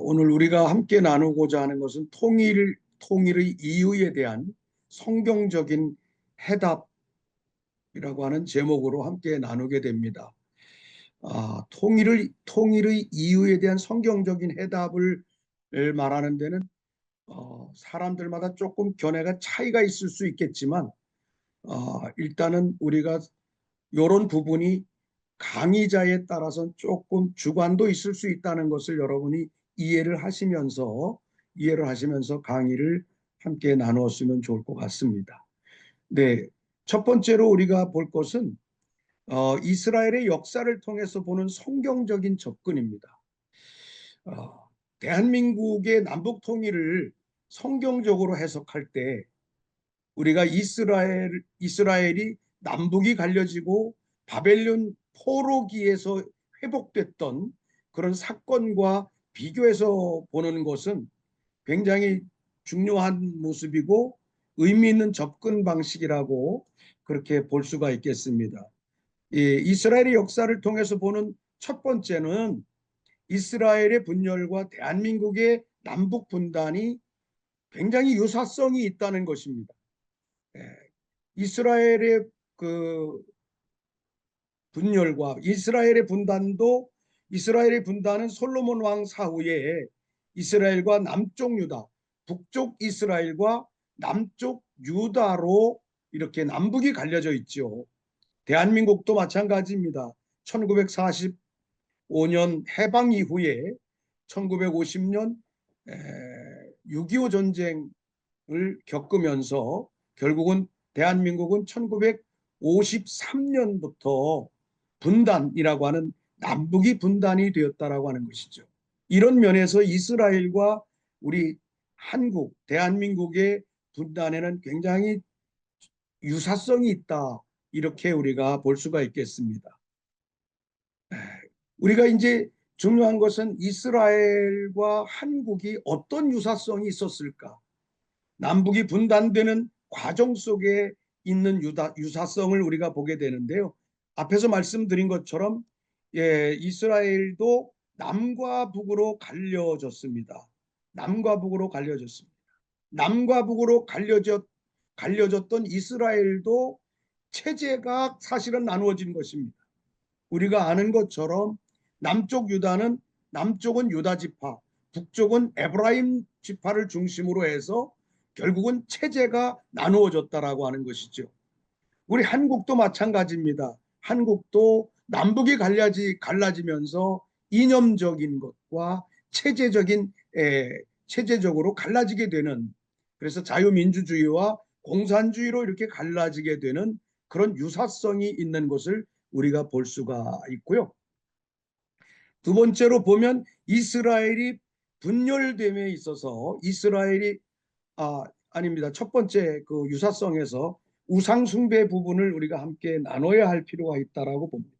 오늘 우리가 함께 나누고자 하는 것은 통일의 이유에 대한 성경적인 해답이라고 하는 제목으로 함께 나누게 됩니다. 통일의 이유에 대한 성경적인 해답을 말하는 데는 사람들마다 조금 견해가 차이가 있을 수 있겠지만 일단은 우리가 이런 부분이 강의자에 따라서 조금 주관도 있을 수 있다는 것을 여러분이 이해를 하시면서 강의를 함께 나누었으면 좋을 것 같습니다. 네, 첫 번째로 우리가 볼 것은 이스라엘의 역사를 통해서 보는 성경적인 접근입니다. 대한민국의 남북 통일을 성경적으로 해석할 때 우리가 이스라엘이 남북이 갈려지고 바벨론 포로기에서 회복됐던 그런 사건과 비교해서 보는 것은 굉장히 중요한 모습이고 의미 있는 접근 방식이라고 그렇게 볼 수가 있겠습니다. 이스라엘의 역사를 통해서 보는 첫 번째는 이스라엘의 분열과 대한민국의 남북 분단이 굉장히 유사성이 있다는 것입니다. 이스라엘의 그 분열과 이스라엘의 분단은 솔로몬 왕 사후에 이스라엘과 남쪽 유다, 북쪽 이스라엘과 남쪽 유다로 이렇게 남북이 갈려져 있죠. 대한민국도 마찬가지입니다. 1945년 해방 이후에 1950년 6.25 전쟁을 겪으면서 결국은 대한민국은 1953년부터 분단이라고 하는 남북이 분단이 되었다라고 하는 것이죠. 이런 면에서 이스라엘과 우리 한국, 대한민국의 분단에는 굉장히 유사성이 있다. 이렇게 우리가 볼 수가 있겠습니다. 우리가 이제 중요한 것은 이스라엘과 한국이 어떤 유사성이 있었을까? 남북이 분단되는 과정 속에 있는 유사성을 우리가 보게 되는데요. 앞에서 말씀드린 것처럼 이스라엘도 남과 북으로 갈려졌습니다. 남과 북으로 갈려졌던 이스라엘도 체제가 사실은 나누어진 것입니다. 우리가 아는 것처럼 남쪽은 유다 지파, 북쪽은 에브라임 지파를 중심으로 해서 결국은 체제가 나누어졌다라고 하는 것이죠. 우리 한국도 마찬가지입니다. 한국도 남북이 갈라지면서 이념적인 것과 체제적으로 갈라지게 되는, 그래서 자유민주주의와 공산주의로 이렇게 갈라지게 되는 그런 유사성이 있는 것을 우리가 볼 수가 있고요. 두 번째로 보면 이스라엘이 분열됨에 있어서 아닙니다. 첫 번째 그 유사성에서 우상 숭배 부분을 우리가 함께 나눠야 할 필요가 있다라고 봅니다.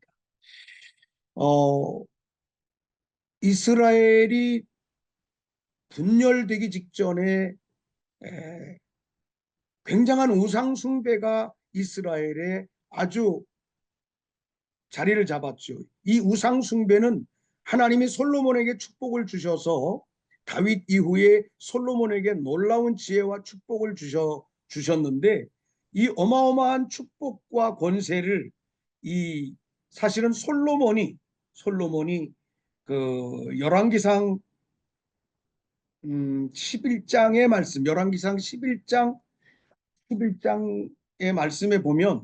이스라엘이 분열되기 직전에 굉장한 우상 숭배가 이스라엘에 아주 자리를 잡았죠. 이 우상 숭배는 하나님이 솔로몬에게 축복을 주셔서 다윗 이후에 솔로몬에게 놀라운 지혜와 축복을 주셨는데 이 어마어마한 축복과 권세를 사실은 솔로몬이 그 열왕기상 11장의 말씀, 열왕기상 11장의 말씀에 보면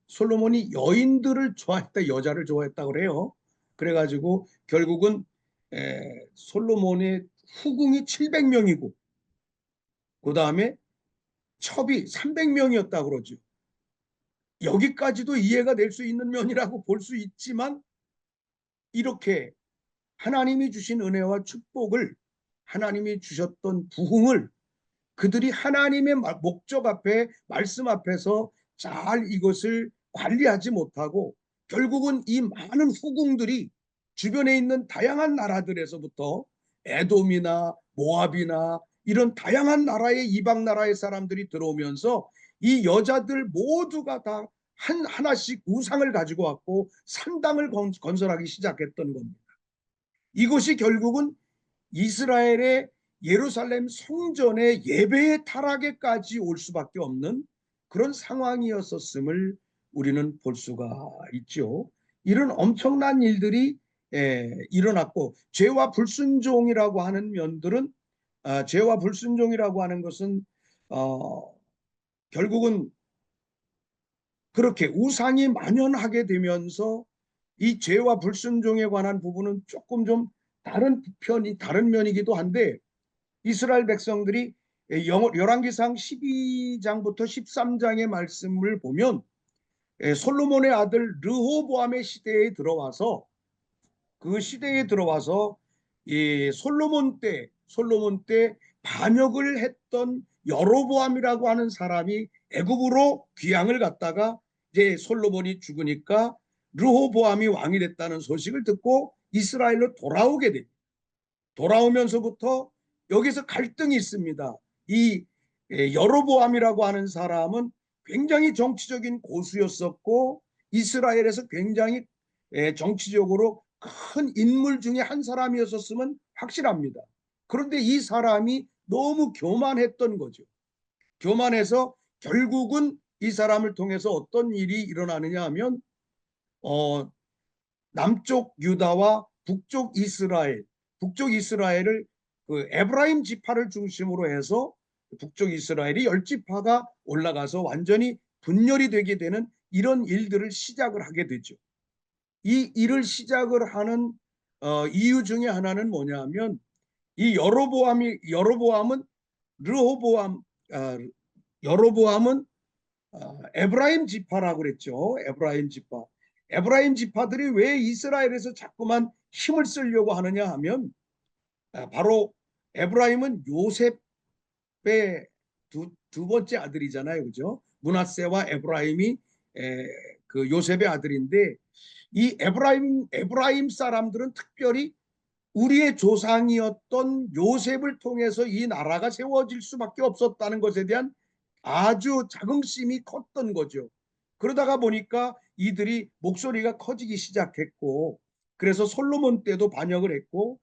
솔로몬이 여인들을 좋아했다, 여자를 좋아했다 그래요. 그래가지고 결국은 솔로몬의 후궁이 700명이고 그 다음에 첩이 300명이었다 그러죠. 여기까지도 이해가 될 수 있는 면이라고 볼 수 있지만 이렇게 하나님이 주신 은혜와 축복을, 하나님이 주셨던 부흥을 그들이 하나님의 목적 앞에, 말씀 앞에서 잘 이것을 관리하지 못하고 결국은 이 많은 후궁들이 주변에 있는 다양한 나라들에서부터 에돔이나 모압이나 이런 다양한 나라의 이방 나라의 사람들이 들어오면서 이 여자들 모두가 다 하나씩 우상을 가지고 왔고 산당을 건설하기 시작했던 겁니다. 이것이 결국은 이스라엘의 예루살렘 성전의 예배의 타락에까지 올 수밖에 없는 그런 상황이었었음을 우리는 볼 수가 있죠. 이런 엄청난 일들이 일어났고, 죄와 불순종이라고 하는 면들은 죄와 불순종이라고 하는 것은 결국은 그렇게 우상이 만연하게 되면서 이 죄와 불순종에 관한 부분은 조금 좀 다른 면이기도 한데, 이스라엘 백성들이 열왕기상 12장부터 13장의 말씀을 보면 솔로몬의 아들 르호보암의 시대에 들어와서 그 시대에 들어와서 이 솔로몬 때 반역을 했던 여로보암이라고 하는 사람이 애굽으로 귀향을 갔다가 이제 솔로몬이 죽으니까 르호보암이 왕이 됐다는 소식을 듣고 이스라엘로 돌아오게 됩니다. 돌아오면서부터 여기서 갈등이 있습니다. 이 여로보암이라고 하는 사람은 굉장히 정치적인 고수였었고 이스라엘에서 굉장히 정치적으로 큰 인물 중에 한 사람이었었으면 확실합니다. 그런데 이 사람이 너무 교만했던 거죠. 교만해서 결국은 이 사람을 통해서 어떤 일이 일어나느냐 하면 남쪽 유다와 북쪽 이스라엘을 그 에브라임 지파를 중심으로 해서 북쪽 이스라엘이 10지파가 올라가서 완전히 분열이 되게 되는 이런 일들을 시작을 하게 되죠. 이 일을 시작을 하는 이유 중에 하나는 뭐냐면 이 여로보암은 르호보암 여로보암은 에브라임 지파라고 그랬죠. 에브라임 지파들이 왜 이스라엘에서 자꾸만 힘을 쓰려고 하느냐 하면 바로 에브라임은 요셉의 두 번째 아들이잖아요. 그죠? 므낫세와 에브라임이 그 요셉의 아들인데 이 에브라임 사람들은 특별히 우리의 조상이었던 요셉을 통해서 이 나라가 세워질 수밖에 없었다는 것에 대한 아주 자긍심이 컸던 거죠. 그러다가 보니까 이들이 목소리가 커지기 시작했고, 그래서 솔로몬 때도 반역을 했고,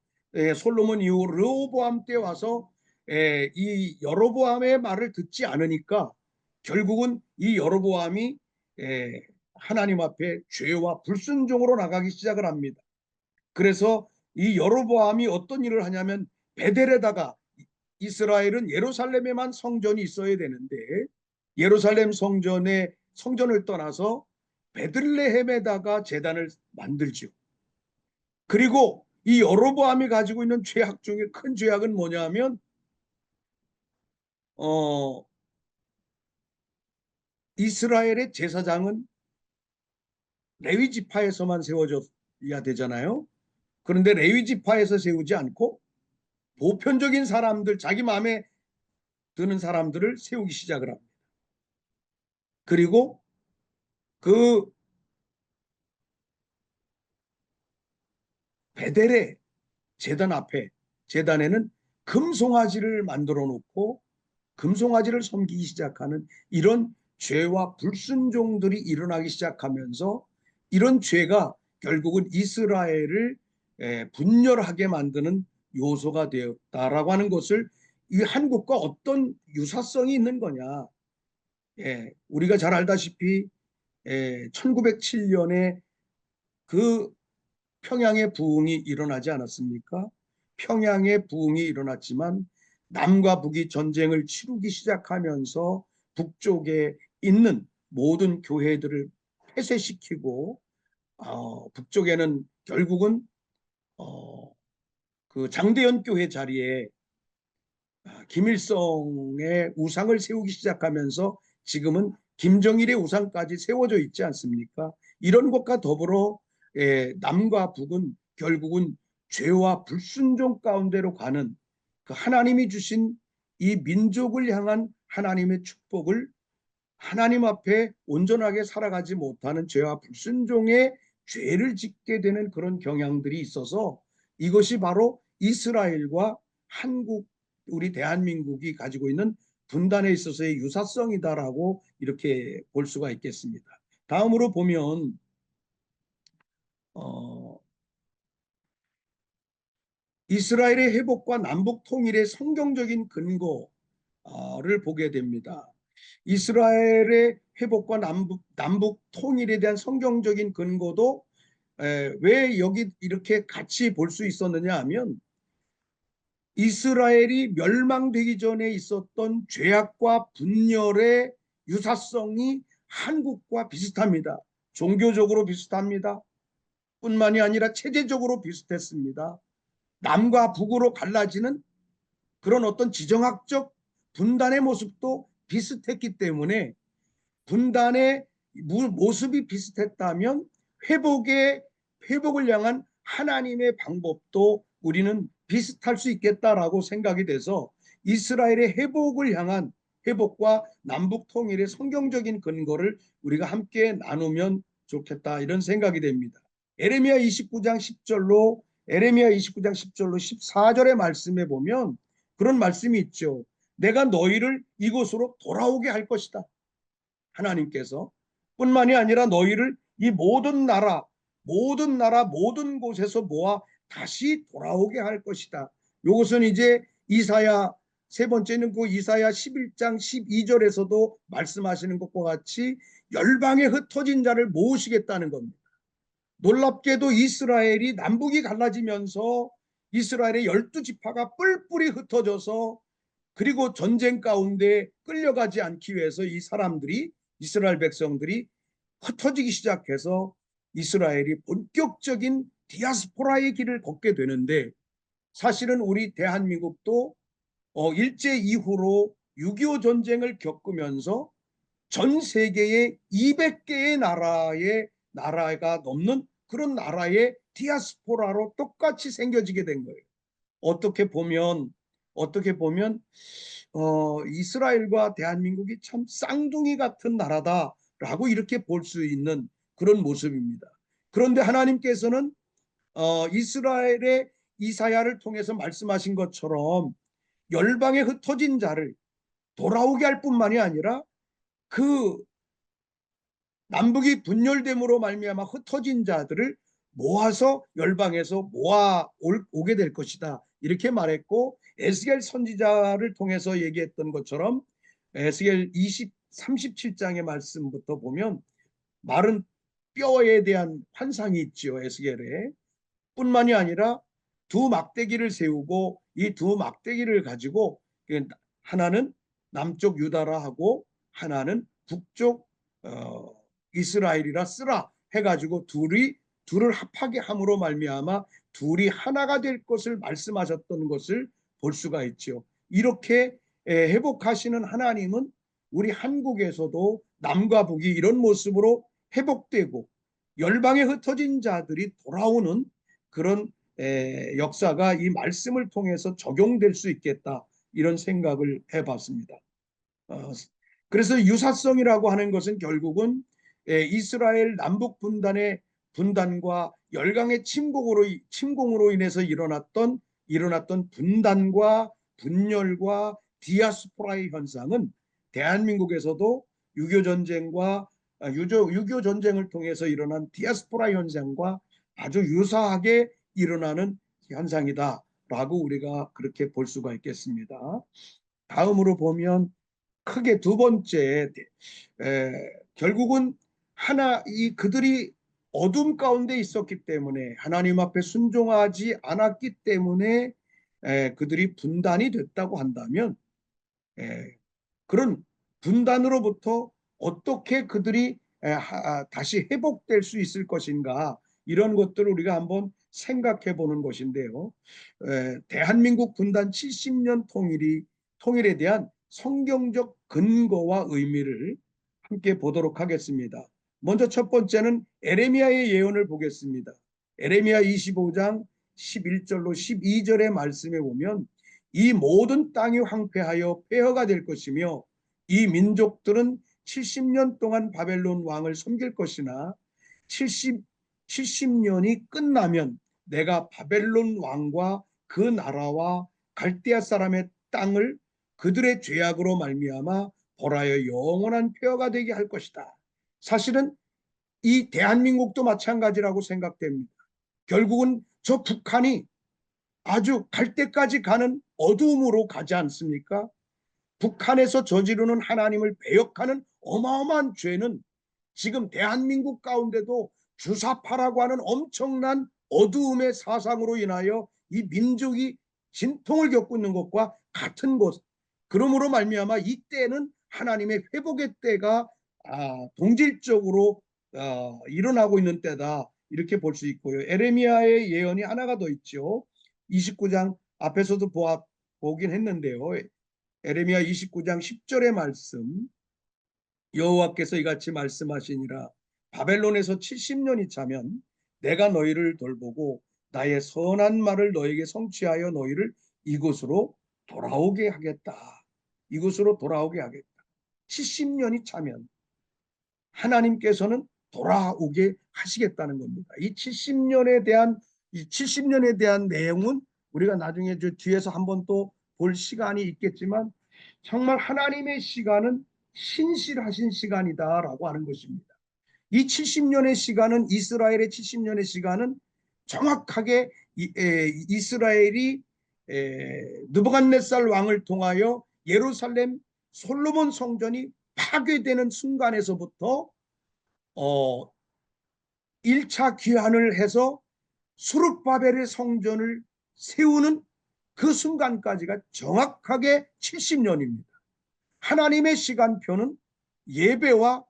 솔로몬 이후 르호보암 때 와서 이 여로보암의 말을 듣지 않으니까 결국은 이 여로보암이 하나님 앞에 죄와 불순종으로 나가기 시작을 합니다. 그래서 이 여로보암이 어떤 일을 하냐면 베델에다가, 이스라엘은 예루살렘에만 성전이 있어야 되는데 예루살렘 성전을 떠나서 베들레헴에다가 제단을 만들죠. 그리고 이 여로보암이 가지고 있는 죄악 중에 큰 죄악은 뭐냐면 이스라엘의 제사장은 레위 지파에서만 세워져야 되잖아요. 그런데 레위 지파에서 세우지 않고 보편적인 사람들, 자기 마음에 드는 사람들을 세우기 시작을 합니다. 그리고 그 베델의 제단 앞에, 제단에는 금송아지를 만들어 놓고 금송아지를 섬기기 시작하는 이런 죄와 불순종들이 일어나기 시작하면서 이런 죄가 결국은 이스라엘을 분열하게 만드는 요소가 되었다라고 하는 것을, 이 한국과 어떤 유사성이 있는 거냐. 우리가 잘 알다시피 1907년에 그 평양의 부흥이 일어나지 않았습니까? 평양의 부흥이 일어났지만 남과 북이 전쟁을 치르기 시작하면서 북쪽에 있는 모든 교회들을 폐쇄시키고 북쪽에는 결국은 그 장대현 교회 자리에 김일성의 우상을 세우기 시작하면서 지금은 김정일의 우상까지 세워져 있지 않습니까? 이런 것과 더불어 남과 북은 결국은 죄와 불순종 가운데로 가는 그 하나님이 주신 이 민족을 향한 하나님의 축복을 하나님 앞에 온전하게 살아가지 못하는 죄와 불순종의 죄를 짓게 되는 그런 경향들이 있어서 이것이 바로 이스라엘과 한국, 우리 대한민국이 가지고 있는 분단에 있어서의 유사성이다라고 이렇게 볼 수가 있겠습니다. 다음으로 보면 어, 이스라엘의 회복과 남북 통일의 성경적인 근거를 보게 됩니다. 이스라엘의 회복과 남북 통일에 대한 성경적인 근거도 왜 여기 이렇게 같이 볼 수 있었느냐 하면 이스라엘이 멸망되기 전에 있었던 죄악과 분열의 유사성이 한국과 비슷합니다. 종교적으로 비슷합니다. 뿐만이 아니라 체제적으로 비슷했습니다. 남과 북으로 갈라지는 그런 어떤 지정학적 분단의 모습도 비슷했기 때문에 분단의 모습이 비슷했다면 회복을 향한 하나님의 방법도 우리는 비슷할 수 있겠다라고 생각이 돼서 이스라엘의 회복과 남북 통일의 성경적인 근거를 우리가 함께 나누면 좋겠다 이런 생각이 됩니다. 에레미야 29장 10절로 에레미야 29장 10절로 14절의 말씀에 보면 그런 말씀이 있죠. 내가 너희를 이곳으로 돌아오게 할 것이다. 하나님께서 뿐만이 아니라 너희를 이 모든 곳에서 모아 다시 돌아오게 할 것이다. 이것은 이제 이사야 세 번째는 그 이사야 11장 12절에서도 말씀하시는 것과 같이 열방에 흩어진 자를 모으시겠다는 겁니다. 놀랍게도 이스라엘이 남북이 갈라지면서 이스라엘의 12지파가 뿔뿔이 흩어져서 그리고 전쟁 가운데 끌려가지 않기 위해서 이스라엘 백성들이 흩어지기 시작해서 이스라엘이 본격적인 디아스포라의 길을 걷게 되는데 사실은 우리 대한민국도 일제 이후로 6.25 전쟁을 겪으면서 전 세계의 200개의 나라가 넘는 그런 나라의 디아스포라로 똑같이 생겨지게 된 거예요. 어떻게 보면 이스라엘과 대한민국이 참 쌍둥이 같은 나라다라고 이렇게 볼 수 있는 그런 모습입니다. 그런데 하나님께서는 이스라엘의 이사야를 통해서 말씀하신 것처럼 열방에 흩어진 자를 돌아오게 할 뿐만이 아니라 그 남북이 분열됨으로 말미암아 흩어진 자들을 모아서 열방에서 오게 될 것이다. 이렇게 말했고 에스겔 선지자를 통해서 얘기했던 것처럼 에스겔 37장의 말씀부터 보면 마른 뼈에 대한 환상이 있지요. 에스겔에. 뿐만이 아니라 두 막대기를 세우고 이 두 막대기를 가지고 하나는 남쪽 유다라 하고 하나는 북쪽 이스라엘이라 쓰라 해가지고 둘을 합하게 함으로 말미암아 둘이 하나가 될 것을 말씀하셨던 것을 볼 수가 있죠. 이렇게 회복하시는 하나님은 우리 한국에서도 남과 북이 이런 모습으로 회복되고 열방에 흩어진 자들이 돌아오는 그런 역사가 이 말씀을 통해서 적용될 수 있겠다 이런 생각을 해봤습니다. 그래서 유사성이라고 하는 것은 결국은 이스라엘 남북 분단과 열강의 침공으로 인해서 일어났던 분단과 분열과 디아스포라의 현상은 대한민국에서도 6.25 전쟁과 6.25 전쟁을 통해서 일어난 디아스포라 현상과 아주 유사하게 일어나는 현상이다라고 우리가 그렇게 볼 수가 있겠습니다. 다음으로 보면 크게 두 번째 결국은 그들이 어둠 가운데 있었기 때문에 하나님 앞에 순종하지 않았기 때문에 그들이 분단이 됐다고 한다면 그런 분단으로부터 어떻게 그들이 다시 회복될 수 있을 것인가 이런 것들을 우리가 한번 생각해 보는 것인데요. 대한민국 분단 70년 통일에 대한 성경적 근거와 의미를 함께 보도록 하겠습니다. 먼저 첫 번째는 에레미야의 예언을 보겠습니다. 에레미야 25장 11절로 12절의 말씀에 보면 이 모든 땅이 황폐하여 폐허가 될 것이며 이 민족들은 70년 동안 바벨론 왕을 섬길 것이나 70년이 끝나면 내가 바벨론 왕과 그 나라와 갈대아 사람의 땅을 그들의 죄악으로 말미암아 벌하여 영원한 폐허가 되게 할 것이다. 사실은 이 대한민국도 마찬가지라고 생각됩니다. 결국은 저 북한이 아주 갈 때까지 가는 어두움으로 가지 않습니까? 북한에서 저지르는 하나님을 배역하는 어마어마한 죄는 지금 대한민국 가운데도 주사파라고 하는 엄청난 어두움의 사상으로 인하여 이 민족이 진통을 겪고 있는 것과 같은 것. 그러므로 말미암아 이때는 하나님의 회복의 때가 동질적으로 일어나고 있는 때다, 이렇게 볼 수 있고요. 에레미야의 예언이 하나가 더 있죠. 29장 앞에서도 보긴 했는데요. 에레미야 29장 10절의 말씀, 여호와께서 이같이 말씀하시니라. 바벨론에서 70년이 차면 내가 너희를 돌보고 나의 선한 말을 너에게 성취하여 너희를 이곳으로 돌아오게 하겠다. 이곳으로 돌아오게 하겠다. 70년이 차면 하나님께서는 돌아오게 하시겠다는 겁니다. 이 70년에 대한 내용은 우리가 나중에 뒤에서 한번 또 볼 시간이 있겠지만, 정말 하나님의 시간은 신실하신 시간이다라고 하는 것입니다. 이 70년의 시간은, 이스라엘의 70년의 시간은 정확하게 이스라엘이 느부갓네살 왕을 통하여 예루살렘 솔로몬 성전이 파괴되는 순간에서부터 1차 귀환을 해서 수룹바벨의 성전을 세우는 그 순간까지가 정확하게 70년입니다. 하나님의 시간표는 예배와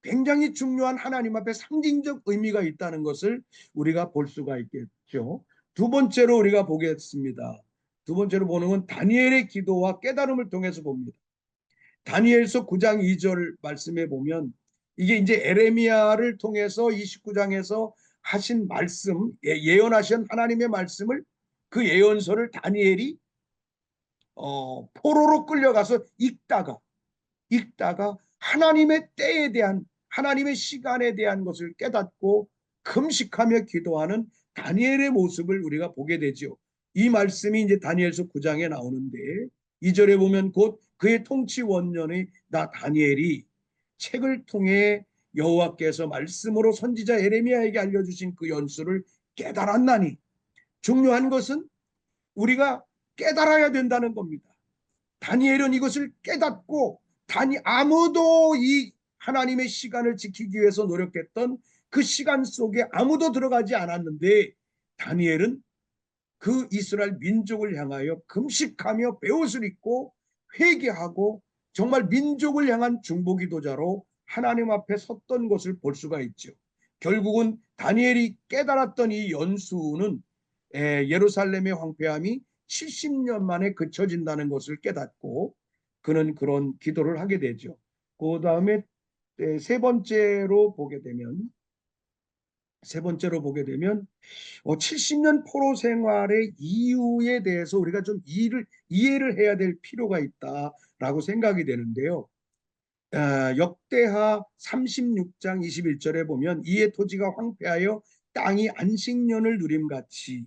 굉장히 중요한 하나님 앞에 상징적 의미가 있다는 것을 우리가 볼 수가 있겠죠. 두 번째로 우리가 보겠습니다. 두 번째로 보는 건 다니엘의 기도와 깨달음을 통해서 봅니다. 다니엘서 9장 2절 말씀에 보면, 이게 이제 에레미야를 통해서 29장에서 하신 말씀, 예언하신 하나님의 말씀을, 그 예언서를 다니엘이 포로로 끌려가서 읽다가 하나님의 때에 대한, 하나님의 시간에 대한 것을 깨닫고 금식하며 기도하는 다니엘의 모습을 우리가 보게 되죠. 이 말씀이 이제 다니엘서 9장에 나오는데, 2절에 보면 곧 그의 통치 원년의 나 다니엘이 책을 통해 여호와께서 말씀으로 선지자 에레미야에게 알려주신 그 연수를 깨달았나니, 중요한 것은 우리가 깨달아야 된다는 겁니다. 다니엘은 이것을 깨닫고, 아무도 이 하나님의 시간을 지키기 위해서 노력했던 그 시간 속에 아무도 들어가지 않았는데, 다니엘은 그 이스라엘 민족을 향하여 금식하며 베옷을 입고 회개하고 정말 민족을 향한 중보기도자로 하나님 앞에 섰던 것을 볼 수가 있죠. 결국은 다니엘이 깨달았던 이 연수는 예루살렘의 황폐함이 70년 만에 그쳐진다는 것을 깨닫고 그는 그런 기도를 하게 되죠. 그 다음에 세 번째로 보게 되면 70년 포로 생활의 이유에 대해서 우리가 좀 이해를 해야 될 필요가 있다라고 생각이 되는데요. 역대하 36장 21절에 보면, 이에 토지가 황폐하여 땅이 안식년을 누림같이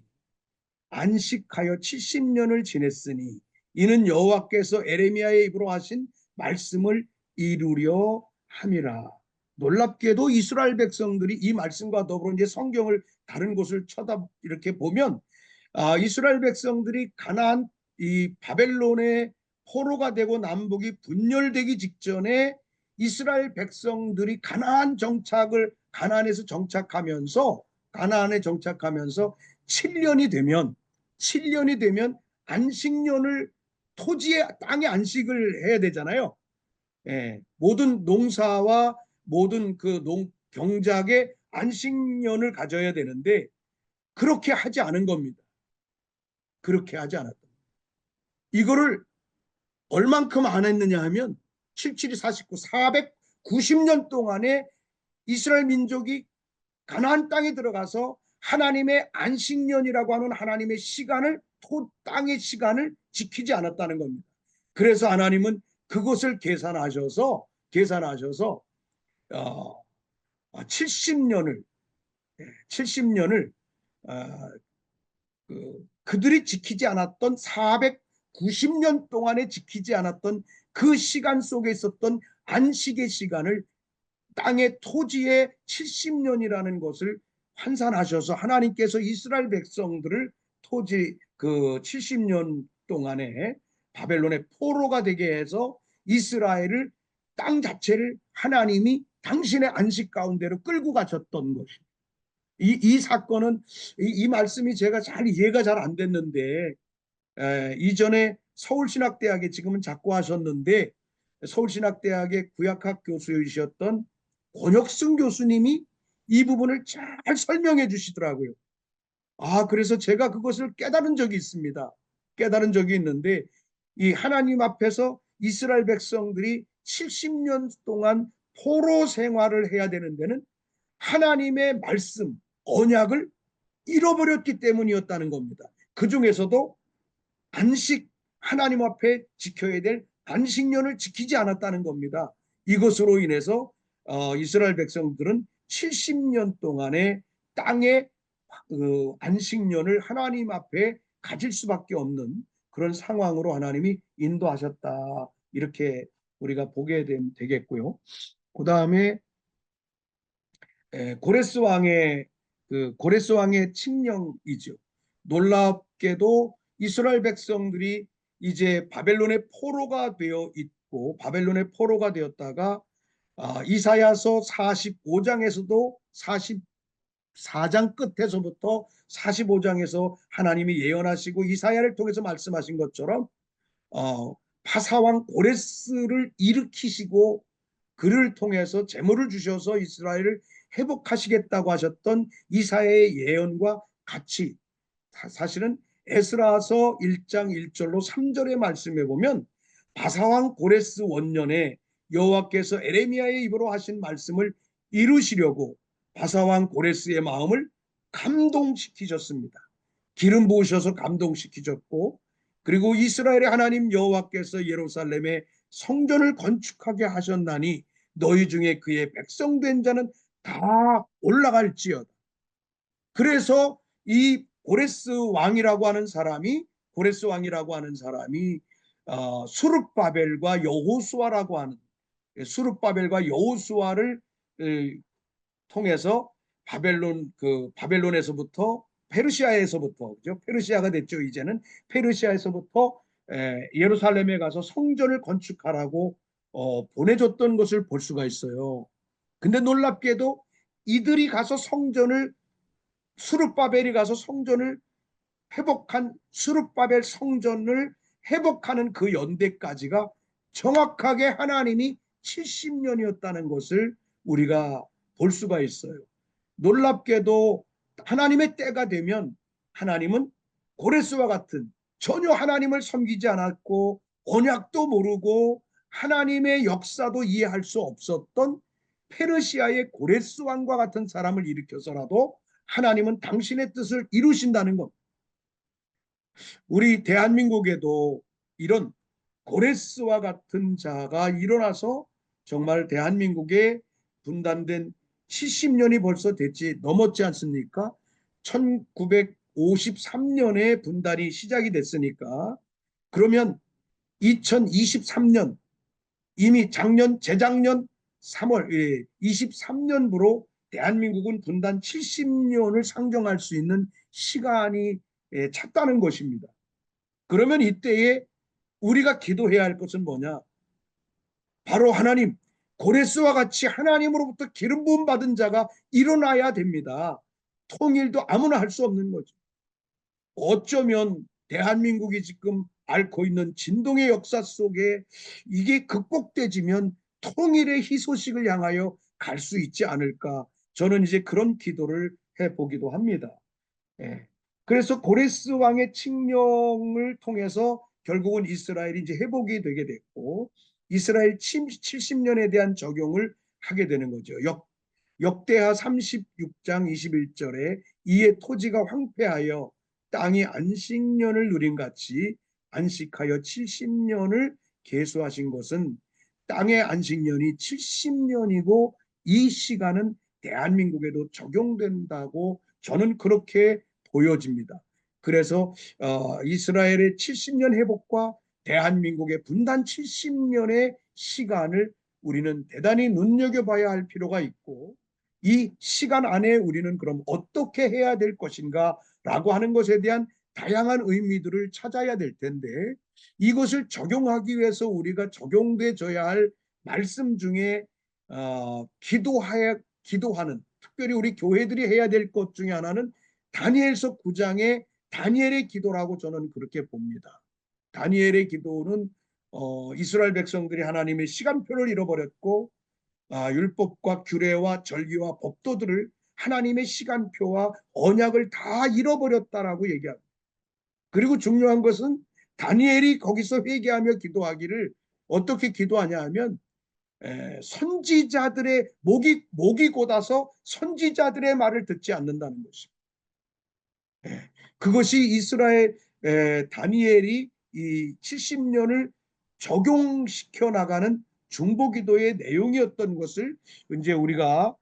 안식하여 70년을 지냈으니 이는 여호와께서 에레미야의 입으로 하신 말씀을 이루려 함이라. 놀랍게도 이스라엘 백성들이 이 말씀과 더불어 이제 성경을 다른 곳을 이렇게 보면, 이스라엘 백성들이 가나안, 이 바벨론의 포로가 되고 남북이 분열되기 직전에 이스라엘 백성들이 가나안에 정착하면서 7년이 되면 안식년을, 토지의 땅에 안식을 해야 되잖아요. 모든 농사와 모든 경작에 안식년을 가져야 되는데 그렇게 하지 않은 겁니다. 그렇게 하지 않았다. 이거를 얼만큼 안 했느냐 하면 77이 49, 490년 동안에 이스라엘 민족이 가나안 땅에 들어가서 하나님의 안식년이라고 하는 하나님의 시간을, 땅의 시간을 지키지 않았다는 겁니다. 그래서 하나님은 그것을 계산하셔서 70년을 그들이 지키지 않았던 490년 동안에 지키지 않았던 그 시간 속에 있었던 안식의 시간을 땅의 토지의 70년이라는 것을 환산하셔서 하나님께서 이스라엘 백성들을 토지 그 70년 동안에 바벨론의 포로가 되게 해서 이스라엘을 땅 자체를 하나님이 당신의 안식 가운데로 끌고 가셨던 것입니다. 이 사건은 이 말씀이 제가 잘 이해가 잘 안 됐는데 이전에 서울신학대학에 지금은 작고하셨는데 서울신학대학의 구약학 교수이셨던 권혁승 교수님이 이 부분을 잘 설명해 주시더라고요. 그래서 제가 그것을 깨달은 적이 있습니다. 깨달은 적이 있는데 이 하나님 앞에서 이스라엘 백성들이 70년 동안 포로 생활을 해야 되는 데는 하나님의 말씀, 언약을 잃어버렸기 때문이었다는 겁니다. 그 중에서도 안식, 하나님 앞에 지켜야 될 안식년을 지키지 않았다는 겁니다. 이것으로 인해서 이스라엘 백성들은 70년 동안의 땅의 안식년을 하나님 앞에 가질 수밖에 없는 그런 상황으로 하나님이 인도하셨다. 이렇게 우리가 보게 되겠고요. 그 다음에 고레스 왕의 칙령이죠. 놀랍게도 이스라엘 백성들이 이제 바벨론의 포로가 되어 있고 바벨론의 포로가 되었다가 이사야서 45장에서도 44장 끝에서부터 45장에서 하나님이 예언하시고 이사야를 통해서 말씀하신 것처럼 파사왕 고레스를 일으키시고 그를 통해서 재물을 주셔서 이스라엘을 회복하시겠다고 하셨던 이사야의 예언과 같이 사실은 에스라서 1장 1절로 3절의 말씀에 보면 바사왕 고레스 원년에 여호와께서 에레미야의 입으로 하신 말씀을 이루시려고 바사왕 고레스의 마음을 감동시키셨습니다. 기름 부으셔서 감동시키셨고 그리고 이스라엘의 하나님 여호와께서 예루살렘에 성전을 건축하게 하셨나니 너희 중에 그의 백성된 자는 다 올라갈지어다. 그래서 이 고레스 왕이라고 하는 사람이 수룹바벨과 여호수아라고 하는 수룹바벨과 여호수아를 통해서 바벨론에서부터 페르시아에서부터 그죠? 페르시아가 됐죠. 이제는 페르시아에서부터 예루살렘에 가서 성전을 건축하라고 보내줬던 것을 볼 수가 있어요. 근데 놀랍게도 이들이 가서 수룹바벨이 가서 성전을 회복한 수룹바벨 성전을 회복하는 그 연대까지가 정확하게 하나님이 70년이었다는 것을 우리가 볼 수가 있어요. 놀랍게도 하나님의 때가 되면 하나님은 고레스와 같은 전혀 하나님을 섬기지 않았고 언약도 모르고 하나님의 역사도 이해할 수 없었던 페르시아의 고레스 왕과 같은 사람을 일으켜서라도 하나님은 당신의 뜻을 이루신다는 것. 우리 대한민국에도 이런 고레스와 같은 자가 일어나서 정말 대한민국에 분단된 70년이 벌써 넘었지 않습니까? 1953년에 분단이 시작이 됐으니까 그러면 2023년 이미 재작년 3월 23년부로 대한민국은 분단 70년을 상정할 수 있는 시간이 찼다는 것입니다. 그러면 이때에 우리가 기도해야 할 것은 뭐냐? 바로 하나님, 고레스와 같이 하나님으로부터 기름 부음 받은 자가 일어나야 됩니다. 통일도 아무나 할 수 없는 거죠. 어쩌면 대한민국이 지금 앓고 있는 진동의 역사 속에 이게 극복되지면 통일의 희소식을 향하여 갈 수 있지 않을까. 저는 이제 그런 기도를 해보기도 합니다. 예. 그래서 고레스 왕의 칙령을 통해서 결국은 이스라엘이 이제 회복이 되게 됐고 이스라엘 70년에 대한 적용을 하게 되는 거죠. 역대하 36장 21절에 이에 토지가 황폐하여 땅이 안식년을 누린 같이 안식하여 70년을 계수하신 것은 땅의 안식년이 70년이고 이 시간은 대한민국에도 적용된다고 저는 그렇게 보여집니다. 그래서 이스라엘의 70년 회복과 대한민국의 분단 70년의 시간을 우리는 대단히 눈여겨봐야 할 필요가 있고, 이 시간 안에 우리는 그럼 어떻게 해야 될 것인가 라고 하는 것에 대한 다양한 의미들을 찾아야 될 텐데, 이것을 적용하기 위해서 우리가 적용돼져야 할 말씀 중에 기도하는, 특별히 우리 교회들이 해야 될 것 중에 하나는 다니엘서 9장의 다니엘의 기도라고 저는 그렇게 봅니다. 다니엘의 기도는 이스라엘 백성들이 하나님의 시간표를 잃어버렸고, 율법과 규례와 절기와 법도들을, 하나님의 시간표와 언약을 다 잃어버렸다라고 얘기합니다. 그리고 중요한 것은 다니엘이 거기서 회개하며 기도하기를 어떻게 기도하냐 하면, 선지자들의 목이 곧아서 선지자들의 말을 듣지 않는다는 것입니다. 그것이 이스라엘 다니엘이 이 70년을 적용시켜 나가는 중보기도의 내용이었던 것을 이제 우리가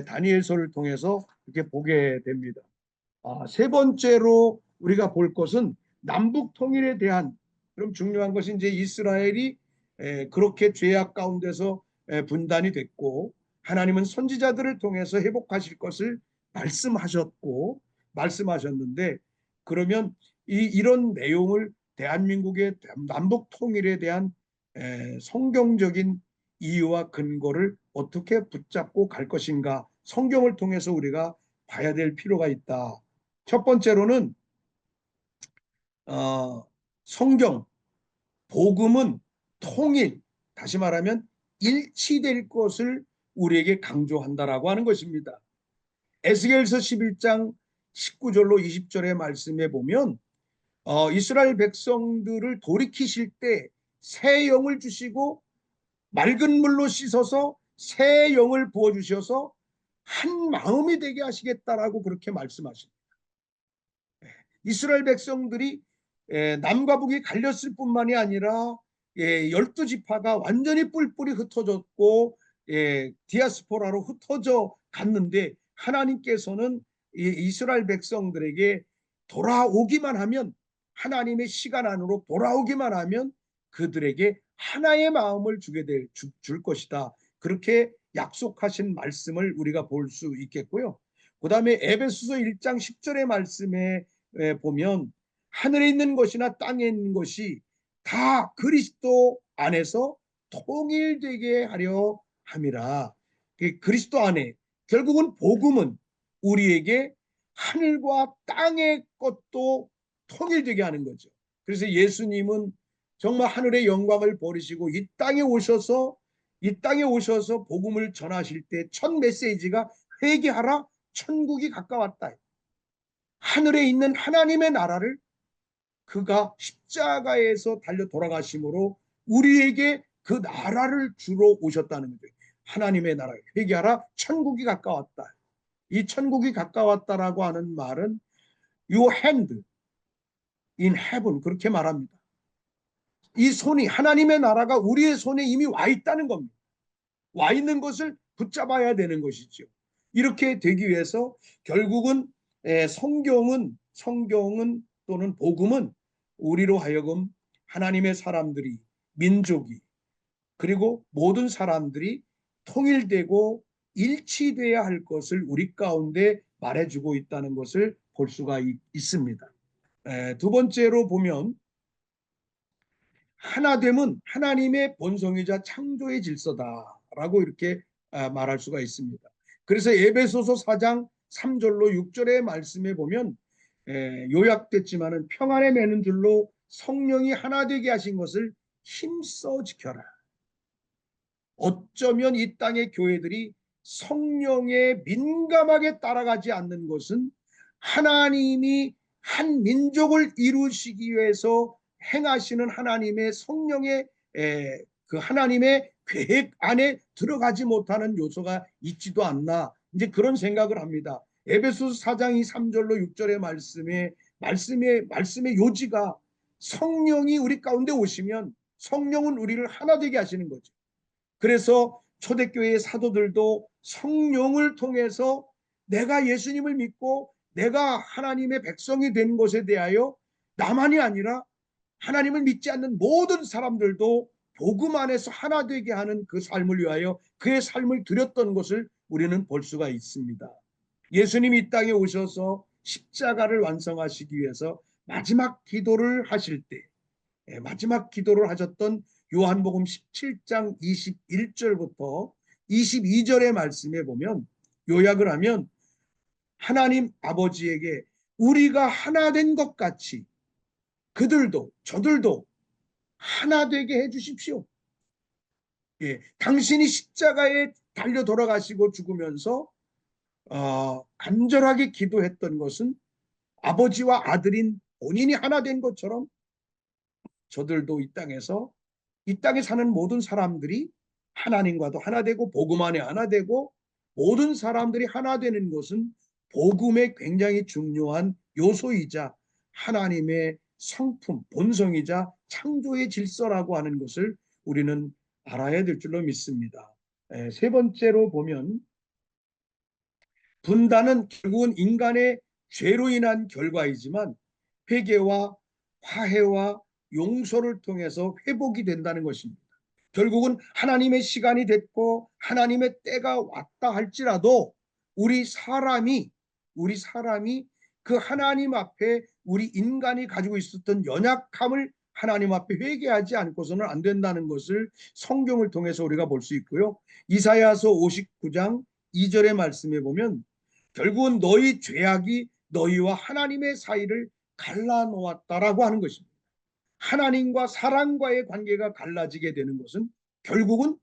다니엘서를 통해서 이렇게 보게 됩니다. 세 번째로 우리가 볼 것은 남북 통일에 대한, 그럼 중요한 것이 이제 이스라엘이 그렇게 죄악 가운데서 분단이 됐고, 하나님은 선지자들을 통해서 회복하실 것을 말씀하셨는데, 그러면 이런 내용을 대한민국의 남북 통일에 대한 성경적인 이유와 근거를 어떻게 붙잡고 갈 것인가, 성경을 통해서 우리가 봐야 될 필요가 있다. 첫 번째로는 성경, 복음은 통일, 다시 말하면 일치될 것을 우리에게 강조한다라고 하는 것입니다. 에스겔서 11장 19절로 20절의 말씀에 보면 이스라엘 백성들을 돌이키실 때 새 영을 주시고 맑은 물로 씻어서 새 영을 부어주셔서 한 마음이 되게 하시겠다라고 그렇게 말씀하십니다. 이스라엘 백성들이 남과 북이 갈렸을 뿐만이 아니라 12지파가 완전히 뿔뿔이 흩어졌고 디아스포라로 흩어져 갔는데, 하나님께서는 이스라엘 백성들에게 돌아오기만 하면, 하나님의 시간 안으로 돌아오기만 하면 그들에게 하나의 마음을 줄 것이다. 그렇게 약속하신 말씀을 우리가 볼 수 있겠고요. 그 다음에 에베소서 1장 10절의 말씀에 보면 하늘에 있는 것이나 땅에 있는 것이 다 그리스도 안에서 통일되게 하려 함이라. 그리스도 안에, 결국은 복음은 우리에게 하늘과 땅의 것도 통일되게 하는 거죠. 그래서 예수님은 정말 하늘의 영광을 버리시고 이 땅에 오셔서 복음을 전하실 때 첫 메시지가 회개하라, 천국이 가까웠다. 하늘에 있는 하나님의 나라를 그가 십자가에서 달려 돌아가심으로 우리에게 그 나라를 주러 오셨다는 거죠. 하나님의 나라, 회개하라, 천국이 가까웠다. 이 천국이 가까웠다라고 하는 말은 Your hand in heaven, 그렇게 말합니다. 이 손이, 하나님의 나라가 우리의 손에 이미 와 있다는 겁니다. 와 있는 것을 붙잡아야 되는 것이죠. 이렇게 되기 위해서 결국은 성경은 또는 복음은 우리로 하여금 하나님의 사람들이, 민족이, 그리고 모든 사람들이 통일되고 일치돼야 할 것을 우리 가운데 말해주고 있다는 것을 볼 수가 있습니다. 두 번째로 보면 하나됨은 하나님의 본성이자 창조의 질서다라고 이렇게 말할 수가 있습니다. 그래서 에베소서 4장 3절로 6절의 말씀에 보면 요약됐지만은 평안에 매는 줄로 성령이 하나 되게 하신 것을 힘써 지켜라. 어쩌면 이 땅의 교회들이 성령에 민감하게 따라가지 않는 것은 하나님이 한 민족을 이루시기 위해서 행하시는 하나님의 성령의 그 하나님의 계획 안에 들어가지 못하는 요소가 있지도 않나, 이제 그런 생각을 합니다. 에베소서 4장 3절로 6절의 말씀의 요지가 성령이 우리 가운데 오시면 성령은 우리를 하나 되게 하시는 거죠. 그래서 초대교회의 사도들도 성령을 통해서 내가 예수님을 믿고 내가 하나님의 백성이 된 것에 대하여 나만이 아니라 하나님을 믿지 않는 모든 사람들도 복음 안에서 하나 되게 하는 그 삶을 위하여 그의 삶을 드렸던 것을 우리는 볼 수가 있습니다. 예수님이 이 땅에 오셔서 십자가를 완성하시기 위해서 마지막 기도를 하실 때, 마지막 기도를 하셨던 요한복음 17장 21절부터 22절의 말씀에 보면, 요약을 하면 하나님 아버지에게 우리가 하나 된 것 같이 그들도 저들도 하나 되게 해 주십시오. 당신이 십자가에 달려 돌아가시고 죽으면서 간절하게 기도했던 것은 아버지와 아들인 본인이 하나 된 것처럼 저들도 이 땅에 사는 모든 사람들이 하나님과도 하나 되고 복음 안에 하나 되고, 모든 사람들이 하나 되는 것은 복음의 굉장히 중요한 요소이자 하나님의 성품, 본성이자 창조의 질서라고 하는 것을 우리는 알아야 될 줄로 믿습니다. 세 번째로 보면, 분단은 결국은 인간의 죄로 인한 결과이지만 회개와 화해와 용서를 통해서 회복이 된다는 것입니다. 결국은 하나님의 시간이 됐고 하나님의 때가 왔다 할지라도 우리 사람이 그 하나님 앞에 우리 인간이 가지고 있었던 연약함을 하나님 앞에 회개하지 않고서는 안 된다는 것을 성경을 통해서 우리가 볼 수 있고요. 이사야서 59장 2절의 말씀에 보면 결국은 너희 죄악이 너희와 하나님의 사이를 갈라놓았다라고 하는 것입니다. 하나님과 사람과의 관계가 갈라지게 되는 것은 결국은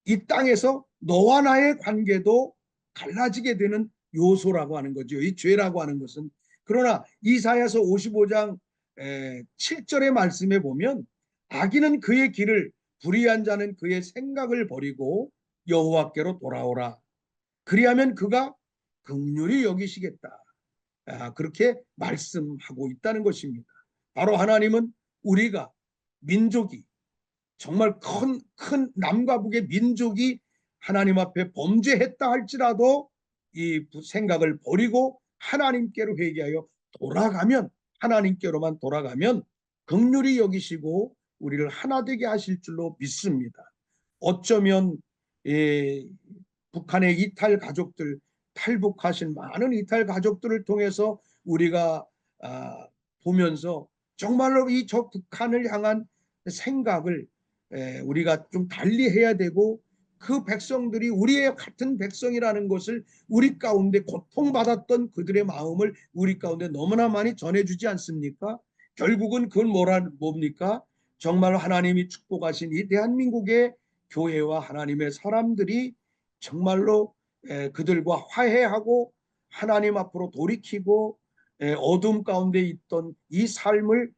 이 땅에서 너와 나의 관계도 갈라지게 되는 요소라고 하는 거죠. 이 죄라고 하는 것은. 그러나 이사야서 55장 7절의 말씀에 보면 악인은 그의 길을, 불의한 자는 그의 생각을 버리고 여호와께로 돌아오라. 그리하면 그가 긍휼히 여기시겠다. 그렇게 말씀하고 있다는 것입니다. 바로 하나님은 우리가, 민족이, 정말 큰 남과 북의 민족이 하나님 앞에 범죄했다 할지라도 이 생각을 버리고 하나님께로 회개하여 돌아가면, 하나님께로만 돌아가면 긍휼히 여기시고 우리를 하나 되게 하실 줄로 믿습니다. 어쩌면 북한의 이탈 가족들, 탈북하신 많은 이탈 가족들을 통해서 우리가 보면서 정말로 이 저 북한을 향한 생각을 우리가 좀 달리 해야 되고, 그 백성들이 우리의 같은 백성이라는 것을, 우리 가운데 고통받았던 그들의 마음을 우리 가운데 너무나 많이 전해주지 않습니까? 결국은 그건 뭡니까? 정말 하나님이 축복하신 이 대한민국의 교회와 하나님의 사람들이 정말로 그들과 화해하고 하나님 앞으로 돌이키고 어둠 가운데 있던 이 삶을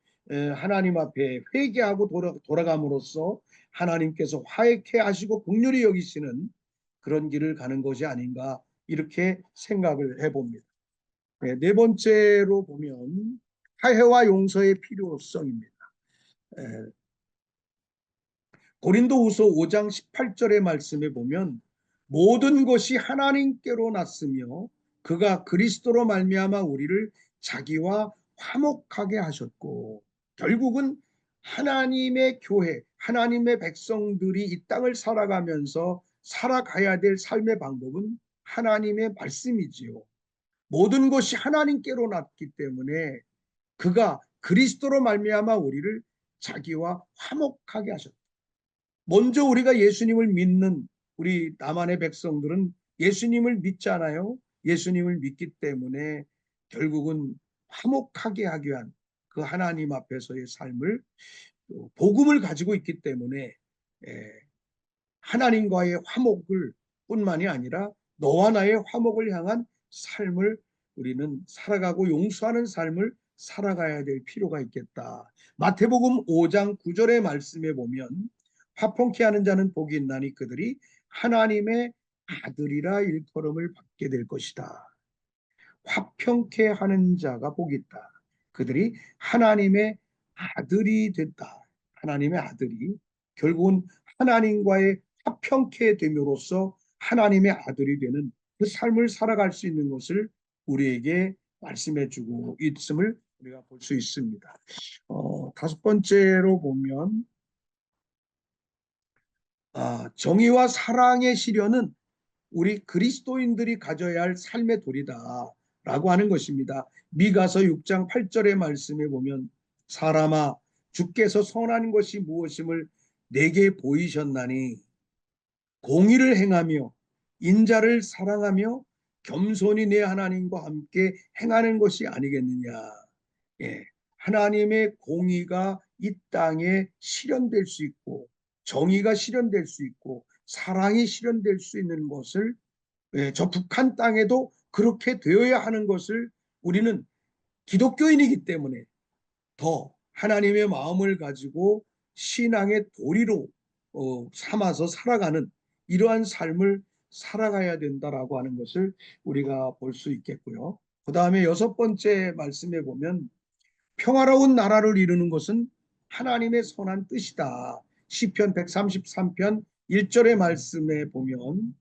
하나님 앞에 회개하고 돌아감으로써 하나님께서 화해케 하시고 긍휼히 여기시는 그런 길을 가는 것이 아닌가, 이렇게 생각을 해봅니다. 네 번째로 보면 화해와 용서의 필요성입니다. 고린도후서 5장 18절의 말씀에 보면 모든 것이 하나님께로 났으며 그가 그리스도로 말미암아 우리를 자기와 화목하게 하셨고, 결국은 하나님의 교회, 하나님의 백성들이 이 땅을 살아가면서 살아가야 될 삶의 방법은 하나님의 말씀이지요. 모든 것이 하나님께로 났기 때문에 그가 그리스도로 말미암아 우리를 자기와 화목하게 하셨다. 먼저 우리가 예수님을 믿는 우리 남한의 백성들은 예수님을 믿잖아요. 예수님을 믿기 때문에 결국은 화목하게 하기 위한 그 하나님 앞에서의 삶을, 복음을 가지고 있기 때문에 하나님과의 화목을 뿐만이 아니라 너와 나의 화목을 향한 삶을 우리는 살아가고 용서하는 삶을 살아가야 될 필요가 있겠다. 마태복음 5장 9절의 말씀에 보면 화평케 하는 자는 복이 있나니 그들이 하나님의 아들이라 일컬음을 받게 될 것이다. 화평케 하는 자가 복이 있다. 그들이 하나님의 아들이 됐다. 하나님의 아들이 결국은 하나님과의 화평케 됨으로써 하나님의 아들이 되는 그 삶을 살아갈 수 있는 것을 우리에게 말씀해 주고 있음을 우리가 볼 수 있습니다. 다섯 번째로 보면 정의와 사랑의 실현은 우리 그리스도인들이 가져야 할 삶의 도리다라고 하는 것입니다. 미가서 6장 8절의 말씀에 보면 사람아 주께서 선한 것이 무엇임을 내게 보이셨나니 공의를 행하며 인자를 사랑하며 겸손히 내 하나님과 함께 행하는 것이 아니겠느냐. 예, 하나님의 공의가 이 땅에 실현될 수 있고 정의가 실현될 수 있고 사랑이 실현될 수 있는 것을 저 북한 땅에도 그렇게 되어야 하는 것을 우리는 기독교인이기 때문에 더 하나님의 마음을 가지고 신앙의 도리로 삼아서 살아가는 이러한 삶을 살아가야 된다라고 하는 것을 우리가 볼 수 있겠고요. 그 다음에 여섯 번째 말씀에 보면 평화로운 나라를 이루는 것은 하나님의 선한 뜻이다. 시편 133편 1절의 말씀에 보면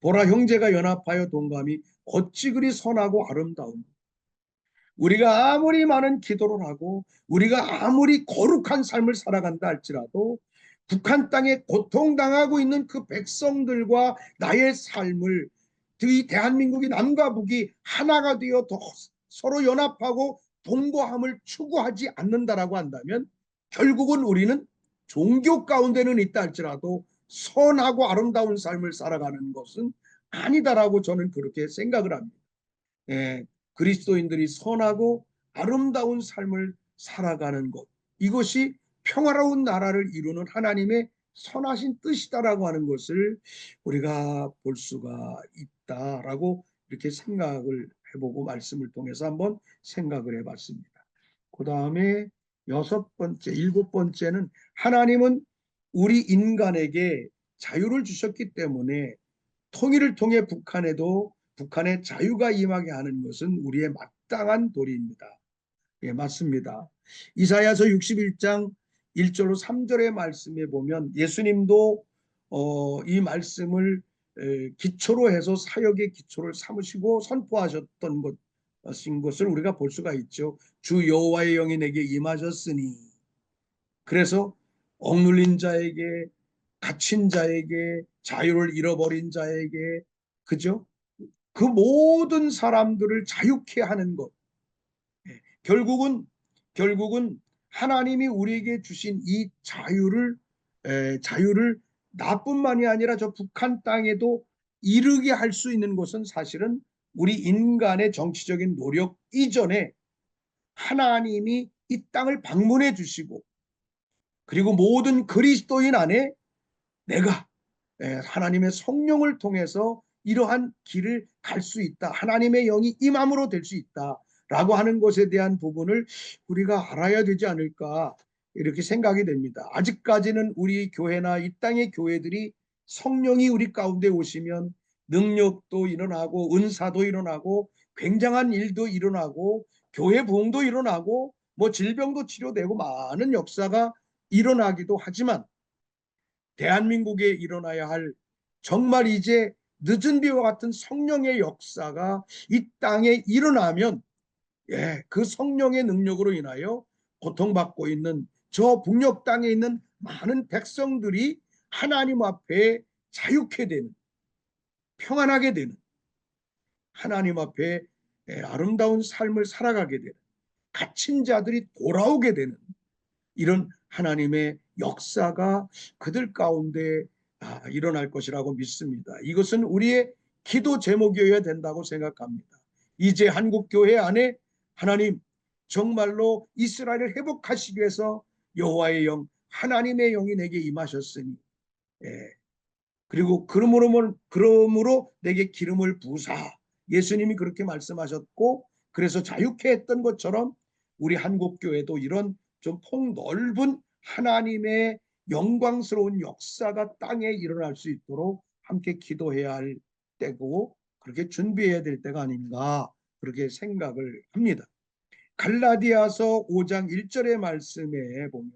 보라 형제가 연합하여 동감이 어찌 그리 선하고 아름다운 우리가 아무리 많은 기도를 하고 우리가 아무리 거룩한 삶을 살아간다 할지라도 북한 땅에 고통당하고 있는 그 백성들과 나의 삶을 이 대한민국이 남과 북이 하나가 되어 더 서로 연합하고 동거함을 추구하지 않는다라고 한다면 결국은 우리는 종교 가운데는 있다 할지라도 선하고 아름다운 삶을 살아가는 것은 아니다라고 저는 그렇게 생각을 합니다. 예, 그리스도인들이 선하고 아름다운 삶을 살아가는 것 이것이 평화로운 나라를 이루는 하나님의 선하신 뜻이다라고 하는 것을 우리가 볼 수가 있다라고 이렇게 생각을 해보고 말씀을 통해서 한번 생각을 해봤습니다. 그 다음에 여섯 번째, 일곱 번째는 하나님은 우리 인간에게 자유를 주셨기 때문에 통일을 통해 북한의 자유가 임하게 하는 것은 우리의 마땅한 도리입니다. 예, 맞습니다. 이사야서 61장 1절로 3절의 말씀에 보면 예수님도 이 말씀을 기초로 해서 사역의 기초를 삼으시고 선포하셨던 것을 우리가 볼 수가 있죠. 주 여호와의 영이 내게 임하셨으니 그래서 억눌린 자에게 갇힌 자에게 자유를 잃어버린 자에게 그죠? 그 모든 사람들을 자유케 하는 것. 결국은 하나님이 우리에게 주신 이 자유를 나뿐만이 아니라 저 북한 땅에도 이르게 할 수 있는 것은 사실은 우리 인간의 정치적인 노력 이전에 하나님이 이 땅을 방문해 주시고 그리고 모든 그리스도인 안에 내가 하나님의 성령을 통해서 이러한 길을 갈 수 있다. 하나님의 영이 임함으로 될 수 있다라고 하는 것에 대한 부분을 우리가 알아야 되지 않을까 이렇게 생각이 됩니다. 아직까지는 우리 교회나 이 땅의 교회들이 성령이 우리 가운데 오시면 능력도 일어나고 은사도 일어나고 굉장한 일도 일어나고 교회 부흥도 일어나고 뭐 질병도 치료되고 많은 역사가 일어나기도 하지만 대한민국에 일어나야 할 정말 이제 늦은 비와 같은 성령의 역사가 이 땅에 일어나면 그 성령의 능력으로 인하여 고통받고 있는 저 북녘 땅에 있는 많은 백성들이 하나님 앞에 자유케 되는 평안하게 되는 하나님 앞에 아름다운 삶을 살아가게 되는 갇힌 자들이 돌아오게 되는 이런 하나님의 역사가 그들 가운데 일어날 것이라고 믿습니다. 이것은 우리의 기도 제목이어야 된다고 생각합니다. 이제 한국교회 안에 하나님 정말로 이스라엘을 회복하시기 위해서 여호와의 영 하나님의 영이 내게 임하셨으니 그리고 그러므로 내게 기름을 부으사 예수님이 그렇게 말씀하셨고 그래서 자유케 했던 것처럼 우리 한국교회도 이런 좀 폭넓은 하나님의 영광스러운 역사가 땅에 일어날 수 있도록 함께 기도해야 할 때고 그렇게 준비해야 될 때가 아닌가 그렇게 생각을 합니다. 갈라디아서 5장 1절의 말씀에 보면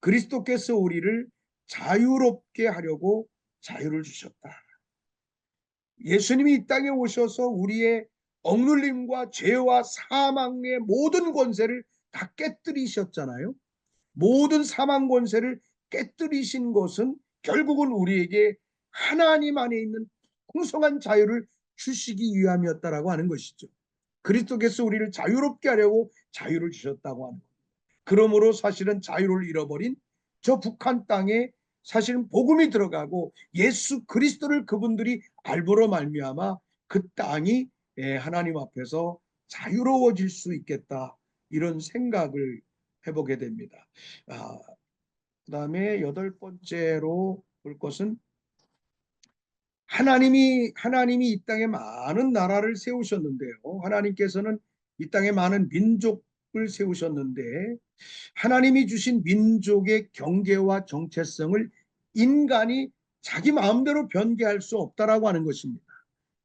그리스도께서 우리를 자유롭게 하려고 자유를 주셨다. 예수님이 이 땅에 오셔서 우리의 억눌림과 죄와 사망의 모든 권세를 다 깨뜨리셨잖아요. 모든 사망 권세를 깨뜨리신 것은 결국은 우리에게 하나님 안에 있는 풍성한 자유를 주시기 위함이었다라고 하는 것이죠. 그리스도께서 우리를 자유롭게 하려고 자유를 주셨다고 합니다. 그러므로 사실은 자유를 잃어버린 저 북한 땅에 사실은 복음이 들어가고 예수 그리스도를 그분들이 알므로 말미암아 그 땅이 하나님 앞에서 자유로워질 수 있겠다, 이런 생각을 해보게 됩니다. 그다음에 여덟 번째로 볼 것은 하나님이 이 땅에 많은 나라를 세우셨는데요. 하나님께서는 이 땅에 많은 민족을 세우셨는데 하나님이 주신 민족의 경계와 정체성을 인간이 자기 마음대로 변개할 수 없다라고 하는 것입니다.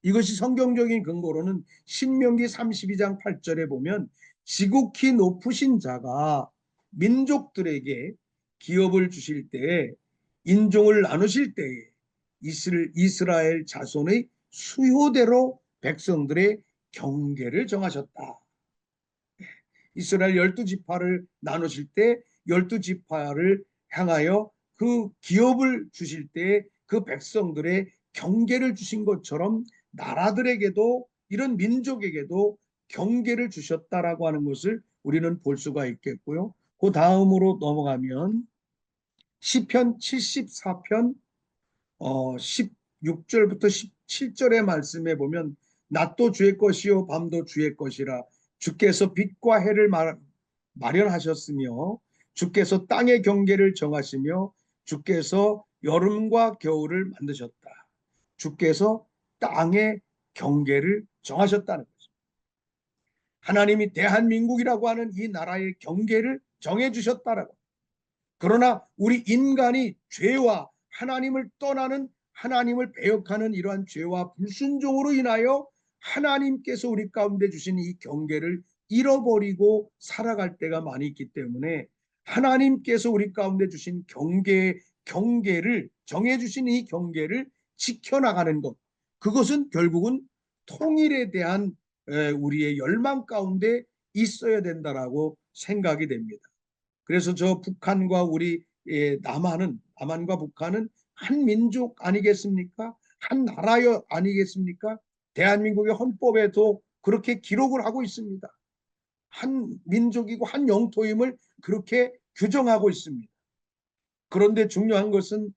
이것이 성경적인 근거로는 신명기 32장 8절에 보면 지극히 높으신 자가 민족들에게 기업을 주실 때에, 인종을 나누실 때에 이스라엘 자손의 수요대로 백성들의 경계를 정하셨다. 이스라엘 12지파를 나누실 때 12지파를 향하여 그 기업을 주실 때 그 백성들의 경계를 주신 것처럼 나라들에게도, 이런 민족에게도 경계를 주셨다라고 하는 것을 우리는 볼 수가 있겠고요. 그 다음으로 넘어가면 시편 74편 16절부터 17절의 말씀에 보면 낮도 주의 것이요 밤도 주의 것이라, 주께서 빛과 해를 마련하셨으며 주께서 땅의 경계를 정하시며 주께서 여름과 겨울을 만드셨다. 주께서 땅의 경계를 정하셨다는 거죠. 하나님이 대한민국이라고 하는 이 나라의 경계를 정해주셨다라고. 그러나 우리 인간이 죄와 하나님을 떠나는, 하나님을 배역하는 이러한 죄와 불순종으로 인하여 하나님께서 우리 가운데 주신 이 경계를 잃어버리고 살아갈 때가 많이 있기 때문에 하나님께서 우리 가운데 주신 경계를 정해주신 이 경계를 지켜나가는 것, 그것은 결국은 통일에 대한 우리의 열망 가운데 있어야 된다라고 생각이 됩니다. 그래서 저 북한과 우리 남한과 북한은 한 민족 아니겠습니까? 한 나라여 아니겠습니까? 대한민국의 헌법에도 그렇게 기록을 하고 있습니다. 한 민족이고 한 영토임을 그렇게 규정하고 있습니다. 그런데 중요한 것은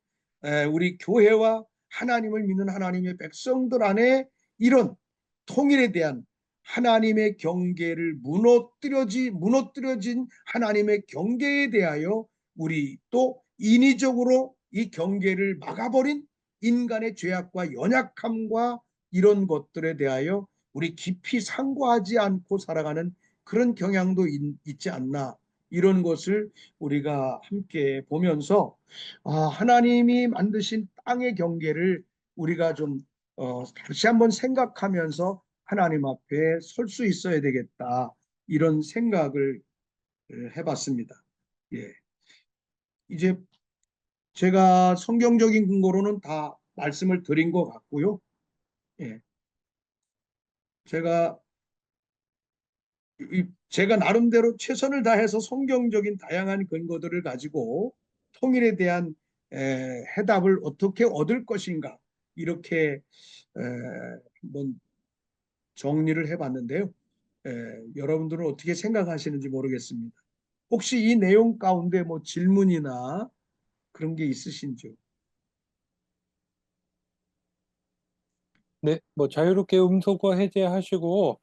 우리 교회와 하나님을 믿는 하나님의 백성들 안에 이런 통일에 대한 하나님의 경계를 무너뜨려진 하나님의 경계에 대하여 우리 또 인위적으로 이 경계를 막아버린 인간의 죄악과 연약함과 이런 것들에 대하여 우리 깊이 상고하지 않고 살아가는 그런 경향도 있지 않나, 이런 것을 우리가 함께 보면서 하나님이 만드신 땅의 경계를 우리가 좀 다시 한번 생각하면서 하나님 앞에 설 수 있어야 되겠다, 이런 생각을 해봤습니다. 예. 이제 제가 성경적인 근거로는 다 말씀을 드린 것 같고요. 예. 제가 제가 나름대로 최선을 다해서 성경적인 다양한 근거들을 가지고 통일에 대한 해답을 어떻게 얻을 것인가, 이렇게 한번 정리를 해봤는데요. 여러분들은 어떻게 생각하시는지 모르겠습니다. 혹시 이 내용 가운데 뭐 질문이나 그런 게 있으신지요? 네, 뭐 자유롭게 음소거 해제하시고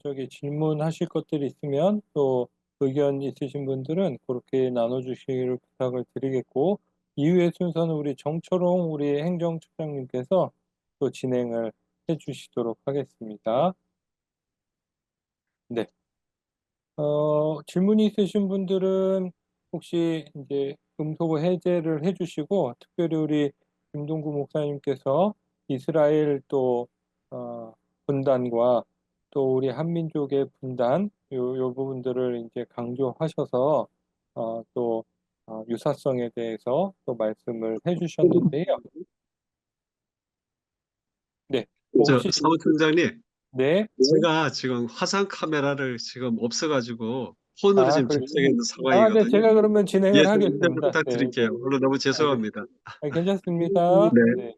저기 질문하실 것들이 있으면 또 의견 있으신 분들은 그렇게 나눠주시기를 부탁을 드리겠고, 이후의 순서는 우리 정철홍 우리 행정처장님께서 또 진행을 해주시도록 하겠습니다. 네. 질문이 있으신 분들은 혹시 이제 음소거 해제를 해주시고, 특별히 우리 김동구 목사님께서 이스라엘 또 분단과 또 우리 한민족의 분단, 요 부분들을 이제 강조하셔서 또 유사성에 대해서 또 말씀을 해주셨는데요. 네, 뭐 혹시 사무총장님, 네, 제가 지금 화상 카메라를 지금 없어가지고 폰으로 아, 지금 접속해 그러시군요. 있는 네, 상황이거든요. 제가 그러면 진행을 좀 이해 하겠습니다. 네, 부탁드릴게요. 오늘 너무 알겠습니다. 죄송합니다. 괜찮습니다. 네. 네.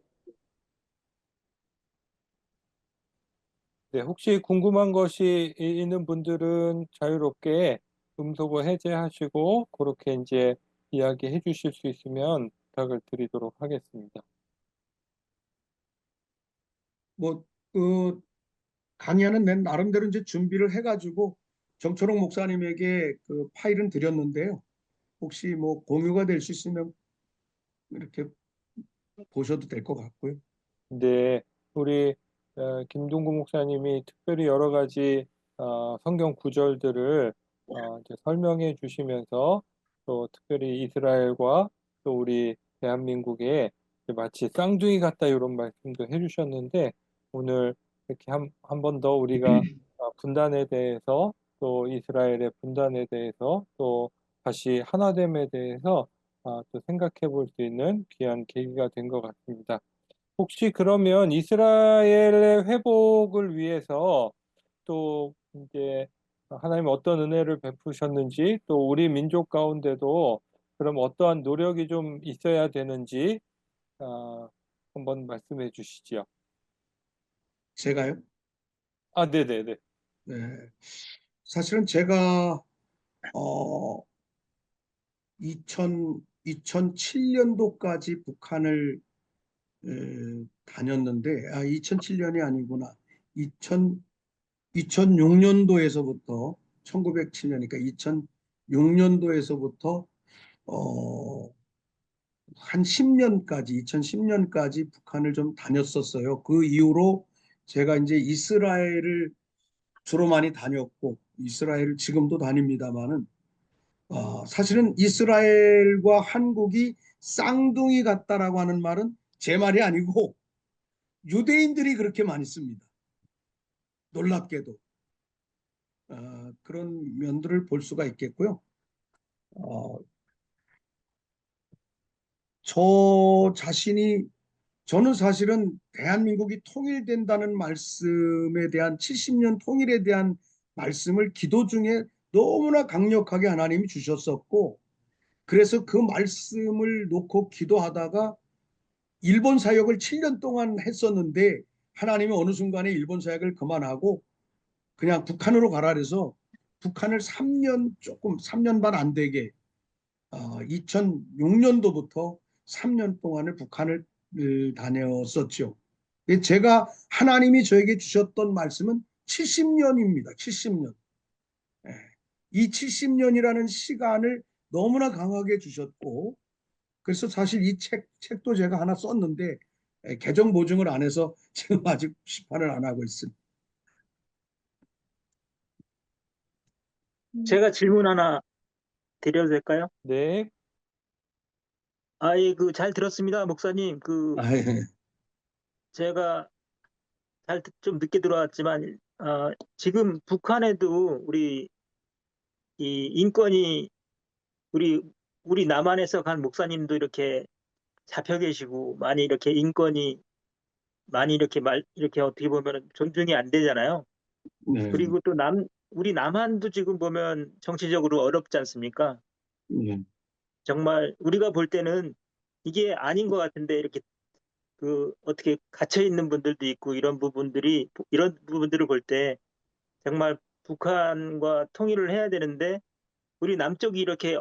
네, 혹시 궁금한 것이 있는 분들은 자유롭게 음소거 해제하시고 그렇게 이제 이야기해 주실 수 있으면 부탁을 드리도록 하겠습니다. 뭐, 그 강의하는 내 나름대로 이제 준비를 해가지고 정철홍 목사님에게 그 파일은 드렸는데요. 혹시 뭐 공유가 될 수 있으면 이렇게 보셔도 될 것 같고요. 네, 우리 김동구 목사님이 특별히 여러 가지 성경 구절들을 이제 설명해 주시면서 또 특별히 이스라엘과 또 우리 대한민국에 이제 마치 쌍둥이 같다 이런 말씀도 해주셨는데 오늘 이렇게 한 번 더 우리가 분단에 대해서 또 이스라엘의 분단에 대해서 또 다시 하나됨에 대해서 또 생각해 볼 수 있는 귀한 계기가 된 것 같습니다. 혹시 그러면 이스라엘의 회복을 위해서 또 이제 하나님 어떤 은혜를 베푸셨는지 또 우리 민족 가운데도 그럼 어떠한 노력이 좀 있어야 되는지 한번 말씀해 주시죠. 제가요? 네네네. 네. 사실은 제가 어, 2007년도까지 북한을 다녔는데, 2007년이 아니구나. 2000, 2006년도에서부터 1907년이니까 2006년도에서부터 한 10년까지 2010년까지 북한을 좀 다녔었어요. 그 이후로 제가 이제 이스라엘을 주로 많이 다녔고 이스라엘을 지금도 다닙니다만은 사실은 이스라엘과 한국이 쌍둥이 같다라고 하는 말은 제 말이 아니고 유대인들이 그렇게 많이 씁니다. 놀랍게도 그런 면들을 볼 수가 있겠고요. 어, 저 자신이 저는 사실은 대한민국이 통일된다는 말씀에 대한 70년 통일에 대한 말씀을 기도 중에 너무나 강력하게 하나님이 주셨었고 그래서 그 말씀을 놓고 기도하다가 일본 사역을 7년 동안 했었는데 하나님이 어느 순간에 일본 사역을 그만하고 그냥 북한으로 가라 그래서 북한을 3년 반 안 되게 2006년도부터 3년 동안을 북한을 다녔었죠. 제가 하나님이 저에게 주셨던 말씀은 70년입니다. 70년. 이 70년이라는 시간을 너무나 강하게 주셨고 그래서 사실 이 책도 제가 하나 썼는데 개정 보증을 안 해서 지금 아직 시판을 안 하고 있습니다. 제가 질문 하나 드려도 될까요? 네. 잘 들었습니다, 목사님. 예. 제가 좀 늦게 들어왔지만, 지금 북한에도 우리 이 인권이 우리 남한에서 간 목사님도 이렇게 잡혀 계시고 많이 이렇게 인권이 많이 이렇게 어떻게 보면 존중이 안 되잖아요. 네. 그리고 또 우리 남한도 지금 보면 정치적으로 어렵지 않습니까? 네. 정말 우리가 볼 때는 이게 아닌 것 같은데 이렇게 어떻게 갇혀 있는 분들도 있고 이런 부분들을 볼 때 정말 북한과 통일을 해야 되는데 우리 남쪽이 이렇게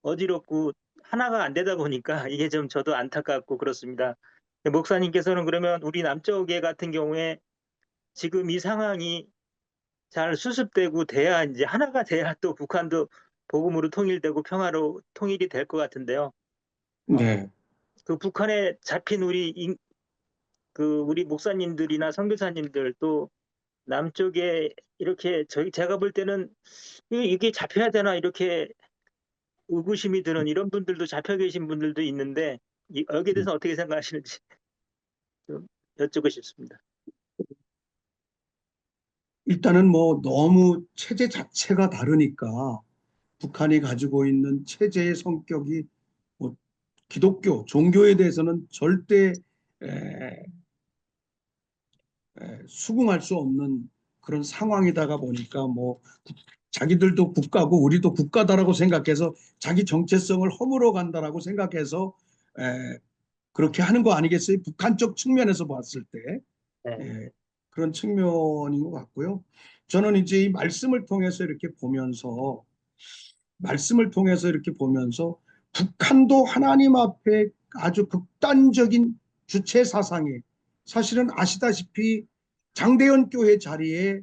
어지럽고 하나가 안 되다 보니까 이게 좀 저도 안타깝고 그렇습니다. 목사님께서는 그러면 우리 남쪽에 같은 경우에 지금 이 상황이 잘 수습되고 돼야 이제 하나가 돼야 또 북한도 복음으로 통일되고 평화로 통일이 될 것 같은데요. 네. 그 북한에 잡힌 우리 목사님들이나 선교사님들 또 남쪽에 이렇게 제가 볼 때는 이게 잡혀야 되나 이렇게 의구심이 드는 이런 분들도 잡혀 계신 분들도 있는데 여기에 대해서 어떻게 생각하시는지 좀 여쭙고 싶습니다. 일단은 뭐 너무 체제 자체가 다르니까 북한이 가지고 있는 체제의 성격이 뭐 기독교 종교에 대해서는 절대 에, 수긍할 수 없는 그런 상황이다가 보니까 뭐 자기들도 국가고 우리도 국가다라고 생각해서 자기 정체성을 허물어 간다라고 생각해서 그렇게 하는 거 아니겠어요? 북한적 측면에서 봤을 때. 네. 예, 그런 측면인 것 같고요. 저는 이제 이 말씀을 통해서 이렇게 보면서 북한도 하나님 앞에 아주 극단적인 주체 사상에, 사실은 아시다시피 장대현 교회 자리에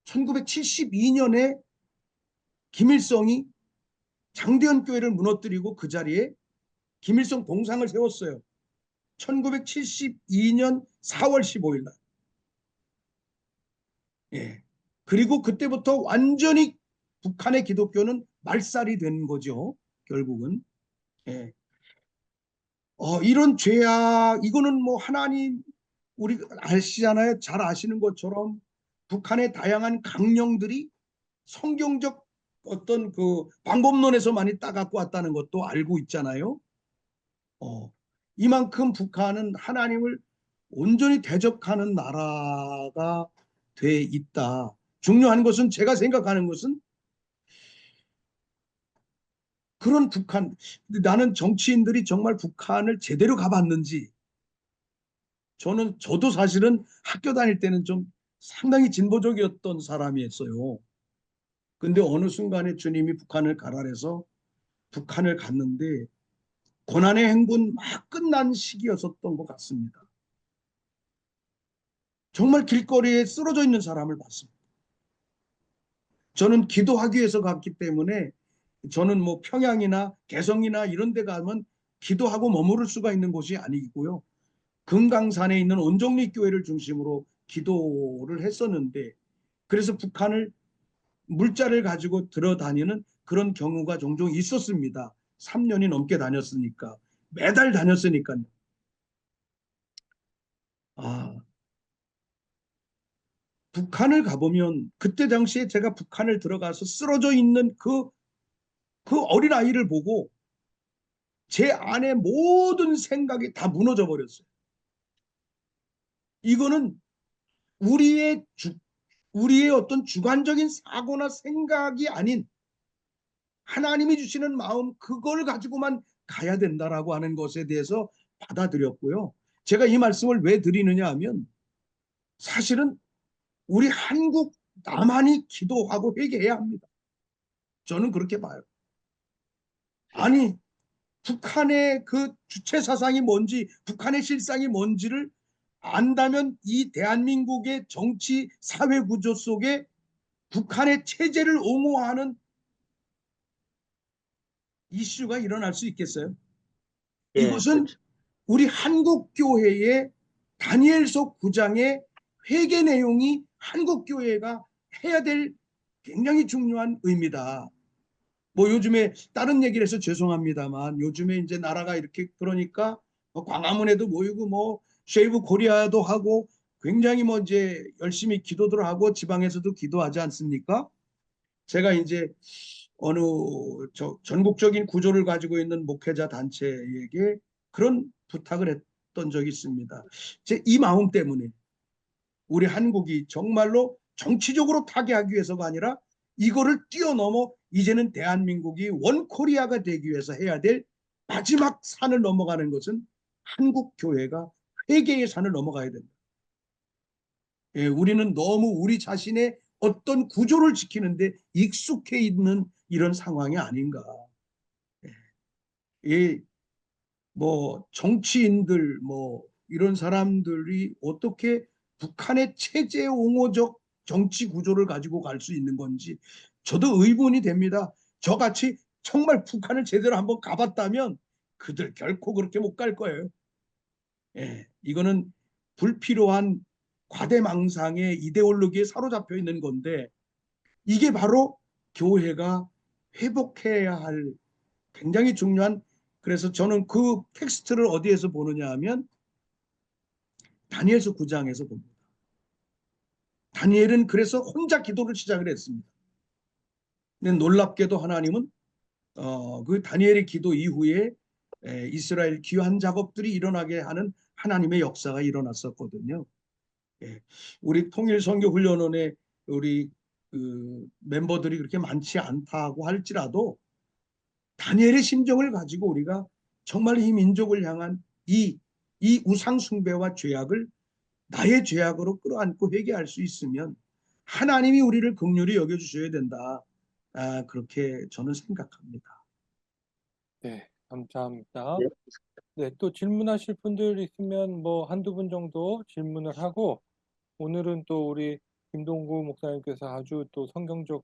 1972년에 김일성이 장대현 교회를 무너뜨리고 그 자리에 김일성 동상을 세웠어요. 1972년 4월 15일 날. 예. 그리고 그때부터 완전히 북한의 기독교는 말살이 된 거죠. 결국은. 예. 이런 죄악, 이거는 뭐 하나님, 우리 아시잖아요. 잘 아시는 것처럼 북한의 다양한 강령들이 성경적 어떤 그 방법론에서 많이 따갖고 왔다는 것도 알고 있잖아요. 이만큼 북한은 하나님을 온전히 대적하는 나라가 돼 있다. 중요한 것은, 제가 생각하는 것은 그런 북한, 나는 정치인들이 정말 북한을 제대로 가봤는지, 저도 사실은 학교 다닐 때는 좀 상당히 진보적이었던 사람이었어요. 근데 어느 순간에 주님이 북한을 가라 해서 북한을 갔는데 고난의 행군 막 끝난 시기였었던 것 같습니다. 정말 길거리에 쓰러져 있는 사람을 봤습니다. 저는 기도하기 위해서 갔기 때문에, 저는 뭐 평양이나 개성이나 이런 데 가면 기도하고 머무를 수가 있는 곳이 아니고요. 금강산에 있는 온정리 교회를 중심으로 기도를 했었는데, 그래서 북한을 물자를 가지고 들어다니는 그런 경우가 종종 있었습니다. 3년이 넘게 다녔으니까, 매달 다녔으니까요. 북한을 가보면, 그때 당시에 제가 북한을 들어가서 쓰러져 있는 그 어린 아이를 보고 제 안에 모든 생각이 다 무너져 버렸어요. 이거는 우리의 어떤 주관적인 사고나 생각이 아닌 하나님이 주시는 마음, 그걸 가지고만 가야 된다라고 하는 것에 대해서 받아들였고요. 제가 이 말씀을 왜 드리느냐 하면, 사실은 우리 한국 나만이 기도하고 회개해야 합니다. 저는 그렇게 봐요. 아니, 북한의 그 주체 사상이 뭔지, 북한의 실상이 뭔지를 안다면 이 대한민국의 정치 사회 구조 속에 북한의 체제를 옹호하는 이슈가 일어날 수 있겠어요? 예, 이것은 그렇죠. 우리 한국교회의 다니엘서 9장의 회개 내용이 한국교회가 해야 될 굉장히 중요한 의미다. 뭐 요즘에 다른 얘기를 해서 죄송합니다만, 요즘에 이제 나라가 이렇게 그러니까 광화문에도 모이고 뭐 쉐이브 코리아도 하고 굉장히 뭐 이제 열심히 기도들 하고 지방에서도 기도하지 않습니까? 제가 이제 어느 전국적인 구조를 가지고 있는 목회자 단체에게 그런 부탁을 했던 적이 있습니다. 제 이 마음 때문에 우리 한국이 정말로 정치적으로 타개하기 위해서가 아니라 이거를 뛰어넘어 이제는 대한민국이 원코리아가 되기 위해서 해야 될 마지막 산을 넘어가는 것은 한국 교회가 회개의 산을 넘어가야 된다. 예, 우리는 너무 우리 자신의 어떤 구조를 지키는데 익숙해 있는 이런 상황이 아닌가. 예, 뭐 정치인들 뭐 이런 사람들이 어떻게 북한의 체제 옹호적 정치 구조를 가지고 갈 수 있는 건지 저도 의문이 됩니다. 저같이 정말 북한을 제대로 한번 가봤다면 그들 결코 그렇게 못 갈 거예요. 예, 이거는 불필요한 과대망상의 이데올로기에 사로잡혀 있는 건데, 이게 바로 교회가 회복해야 할 굉장히 중요한, 그래서 저는 그 텍스트를 어디에서 보느냐 하면 다니엘서 9장에서 봅니다. 다니엘은 그래서 혼자 기도를 시작을 했습니다. 근데 놀랍게도 하나님은 그 다니엘의 기도 이후에 이스라엘 귀환 작업들이 일어나게 하는 하나님의 역사가 일어났었거든요. 예. 우리 통일선교훈련원의 우리 멤버들이 그렇게 많지 않다고 할지라도 다니엘의 심정을 가지고 우리가 정말 이 민족을 향한 이 우상 숭배와 죄악을 나의 죄악으로 끌어안고 회개할 수 있으면 하나님이 우리를 긍휼히 여겨주셔야 된다. 그렇게 저는 생각합니다. 네, 감사합니다. 네. 네, 또 질문하실 분들 있으면 뭐 한두 분 정도 질문을 하고, 오늘은 또 우리 김동구 목사님께서 아주 또 성경적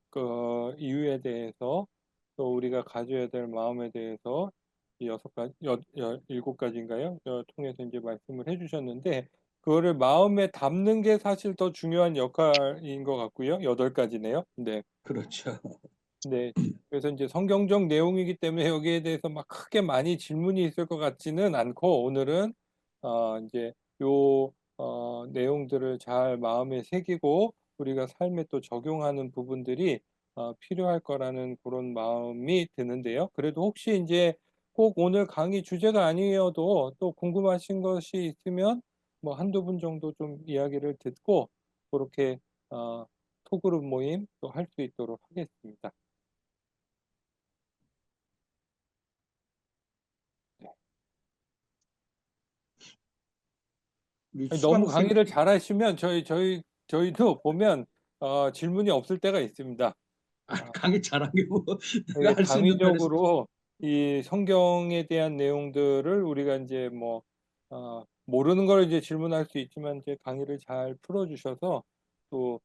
이유에 대해서, 또 우리가 가져야 될 마음에 대해서 이 6가지, 7가지인가요? 통해서 이제 말씀을 해주셨는데, 그거를 마음에 담는 게 사실 더 중요한 역할인 것 같고요. 8가지네요. 네. 그렇죠. 네. 그래서 이제 성경적 내용이기 때문에 여기에 대해서 막 크게 많이 질문이 있을 것 같지는 않고, 오늘은 이제 요 내용들을 잘 마음에 새기고 우리가 삶에 또 적용하는 부분들이 필요할 거라는 그런 마음이 드는데요. 그래도 혹시 이제 꼭 오늘 강의 주제가 아니어도 또 궁금하신 것이 있으면 뭐 한두 분 정도 좀 이야기를 듣고 그렇게 소그룹 모임 또 할 수 있도록 하겠습니다. 우리 아니, 너무 수강생 강의를 잘하시면 저희도 보면 질문이 없을 때가 있습니다. 강의 잘한 게 뭐 내가 이게 할 수 있는 면에서 강의적으로 이 성경에 대한 내용들을 우리가 이제 뭐 모르는 걸 이제 질문할 수 있지만 이제 강의를 잘 풀어주셔서 또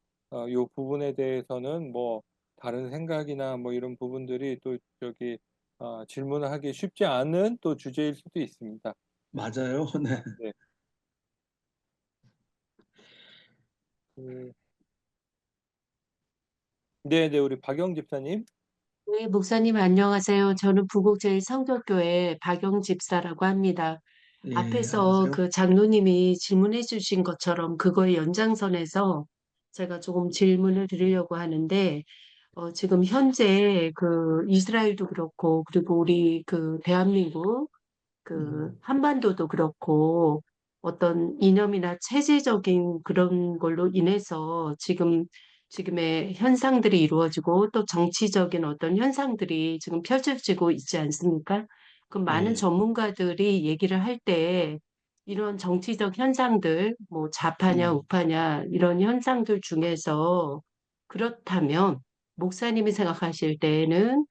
요 부분에 대해서는 뭐 다른 생각이나 뭐 이런 부분들이 또 저기 질문을 하기 쉽지 않은 또 주제일 수도 있습니다. 맞아요. 네. 네. 그, 네, 우리 박영 집사님. 네, 목사님 안녕하세요. 저는 부곡제일성결교회 박영 집사라고 합니다. 예, 앞에서 안녕하세요. 그 장로님이 질문해 주신 것처럼 그거의 연장선에서 제가 조금 질문을 드리려고 하는데, 지금 현재 그 이스라엘도 그렇고, 그리고 우리 그 대한민국 그 한반도도 그렇고 어떤 이념이나 체제적인 그런 걸로 인해서 지금의 현상들이 이루어지고 또 정치적인 어떤 현상들이 지금 펼쳐지고 있지 않습니까? 그 많은 예. 전문가들이 얘기를 할 때 이런 정치적 현상들, 뭐 좌파냐 음. 우파냐 이런 현상들 중에서 그렇다면 목사님이 생각하실 때에는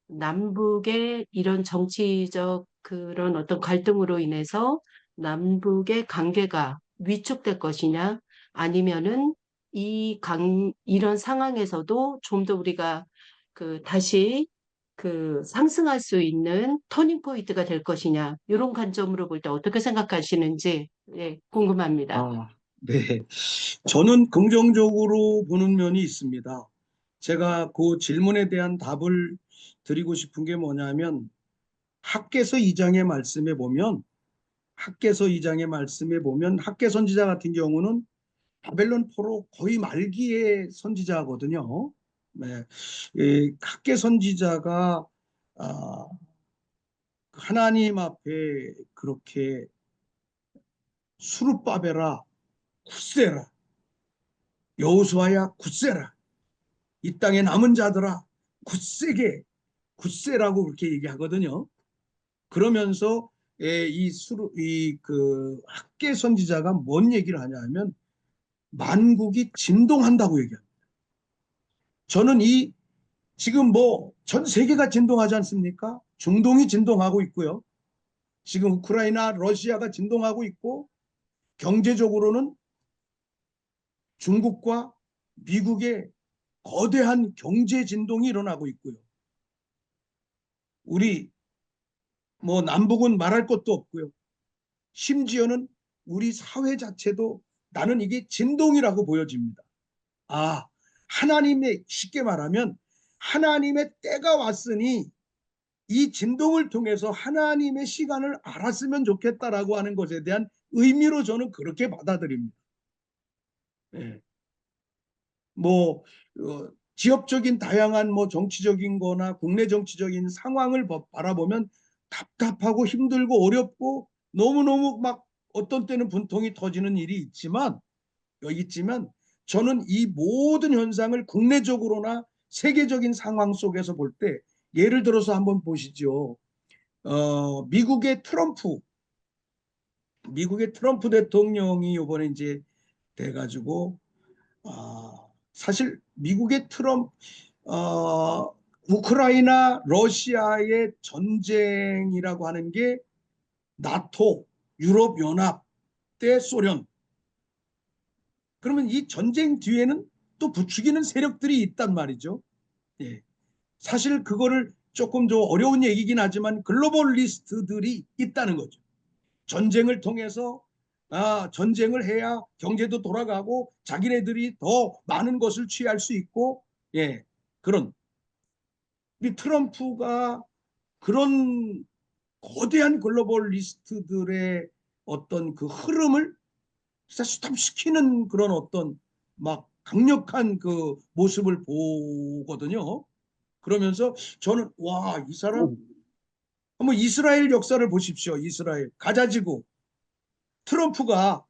남북의 이런 정치적 그런 어떤 갈등으로 인해서 남북의 관계가 위축될 것이냐, 아니면은 이런 상황에서도 좀 더 우리가 다시 상승할 수 있는 터닝 포인트가 될 것이냐, 이런 관점으로 볼 때 어떻게 생각하시는지, 예, 궁금합니다. 네. 저는 긍정적으로 보는 면이 있습니다. 제가 그 질문에 대한 답을 드리고 싶은 게 뭐냐면 학개서 2장의 말씀에 보면 학개 선지자 같은 경우는 바벨론 포로 거의 말기의 선지자거든요. 네. 이 학개 선지자가 아, 하나님 앞에 그렇게 수르바벨아 굳세라 여호수아야 굳세라 이 땅에 남은 자들아 굳세라고 그렇게 얘기하거든요. 그러면서 이그 학개 선지자가 뭔 얘기를 하냐면 만국이 진동한다고 얘기합니다. 저는 지금 뭐 전 세계가 진동하지 않습니까? 중동이 진동하고 있고요. 지금 우크라이나, 러시아가 진동하고 있고 경제적으로는 중국과 미국의 거대한 경제 진동이 일어나고 있고요. 우리 뭐 남북은 말할 것도 없고요. 심지어는 우리 사회 자체도 나는 이게 진동이라고 보여집니다. 하나님의 쉽게 말하면 하나님의 때가 왔으니 이 진동을 통해서 하나님의 시간을 알았으면 좋겠다라고 하는 것에 대한 의미로 저는 그렇게 받아들입니다. 네. 뭐 지역적인 다양한 뭐 정치적인 거나 국내 정치적인 상황을 바라보면 답답하고 힘들고 어렵고 너무너무 막 어떤 때는 분통이 터지는 일이 있지만 저는 이 모든 현상을 국내적으로나 세계적인 상황 속에서 볼 때 예를 들어서 한번 보시죠. 미국의 트럼프 대통령이 이번에 이제 돼가지고 사실 미국의 우크라이나 러시아의 전쟁이라고 하는 게 나토, 유럽연합 때 소련. 그러면 이 전쟁 뒤에는 또 부추기는 세력들이 있단 말이죠. 예. 사실 그거를 조금 더 어려운 얘기긴 하지만 글로벌리스트들이 있다는 거죠. 전쟁을 통해서 전쟁을 해야 경제도 돌아가고 자기네들이 더 많은 것을 취할 수 있고, 예, 그런 이 트럼프가 그런 거대한 글로벌리스트들의 어떤 그 흐름을 스탑시키는 그런 어떤 막 강력한 그 모습을 보거든요. 그러면서 저는 와, 이 사람 한번 이스라엘 역사를 보십시오. 이스라엘 가자지구 트럼프가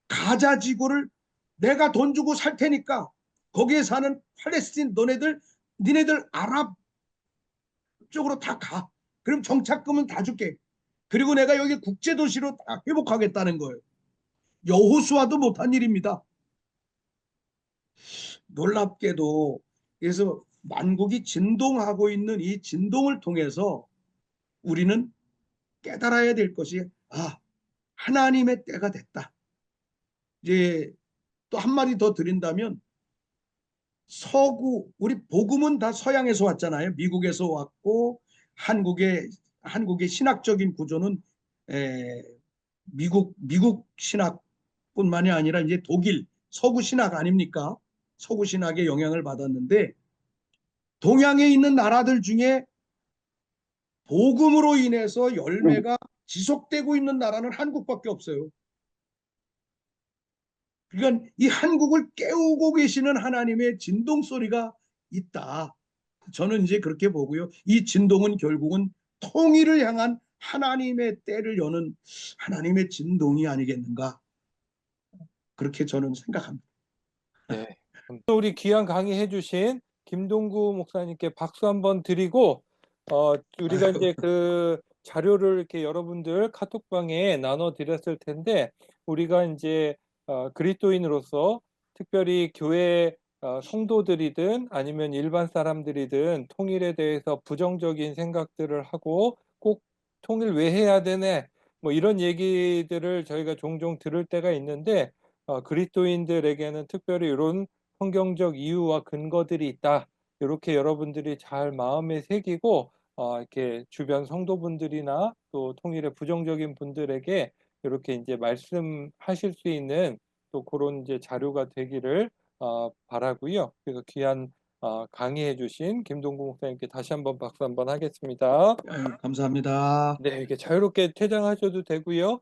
가자지구를 내가 돈 주고 살 테니까 거기에 사는 팔레스틴 니네들 아랍 쪽으로 다 가. 그럼 정착금은 다 줄게. 그리고 내가 여기 국제도시로 다 회복하겠다는 거예요. 여호수아도 못한 일입니다. 놀랍게도 그래서 만국이 진동하고 있는 이 진동을 통해서 우리는 깨달아야 될 것이 하나님의 때가 됐다. 이제 또 한마디 더 드린다면 우리 복음은 다 서양에서 왔잖아요. 미국에서 왔고 한국의 신학적인 구조는 미국 신학뿐만이 아니라 이제 독일 서구 신학 아닙니까? 서구 신학의 영향을 받았는데 동양에 있는 나라들 중에 복음으로 인해서 열매가 지속되고 있는 나라는 한국밖에 없어요. 그러니까 이 한국을 깨우고 계시는 하나님의 진동 소리가 있다. 저는 이제 그렇게 보고요. 이 진동은 결국은 통일을 향한 하나님의 때를 여는 하나님의 진동이 아니겠는가. 그렇게 저는 생각합니다. 네. 또 우리 귀한 강의해 주신 김동구 목사님께 박수 한번 드리고 우리가 이제 그 자료를 이렇게 여러분들 카톡방에 나눠 드렸을 텐데 우리가 이제 그리스도인으로서 특별히 교회 성도들이든 아니면 일반 사람들이든 통일에 대해서 부정적인 생각들을 하고 꼭 통일 왜 해야 되네 뭐 이런 얘기들을 저희가 종종 들을 때가 있는데 그리스도인들에게는 특별히 이런 성경적 이유와 근거들이 있다. 이렇게 여러분들이 잘 마음에 새기고 이렇게 주변 성도분들이나 또 통일에 부정적인 분들에게 이렇게 이제 말씀하실 수 있는 또 그런 이제 자료가 되기를 바라고요. 그래서 귀한 강의해주신 김동구 목사님께 다시 한번 박수 한번 하겠습니다. 감사합니다. 네, 이렇게 자유롭게 퇴장하셔도 되고요.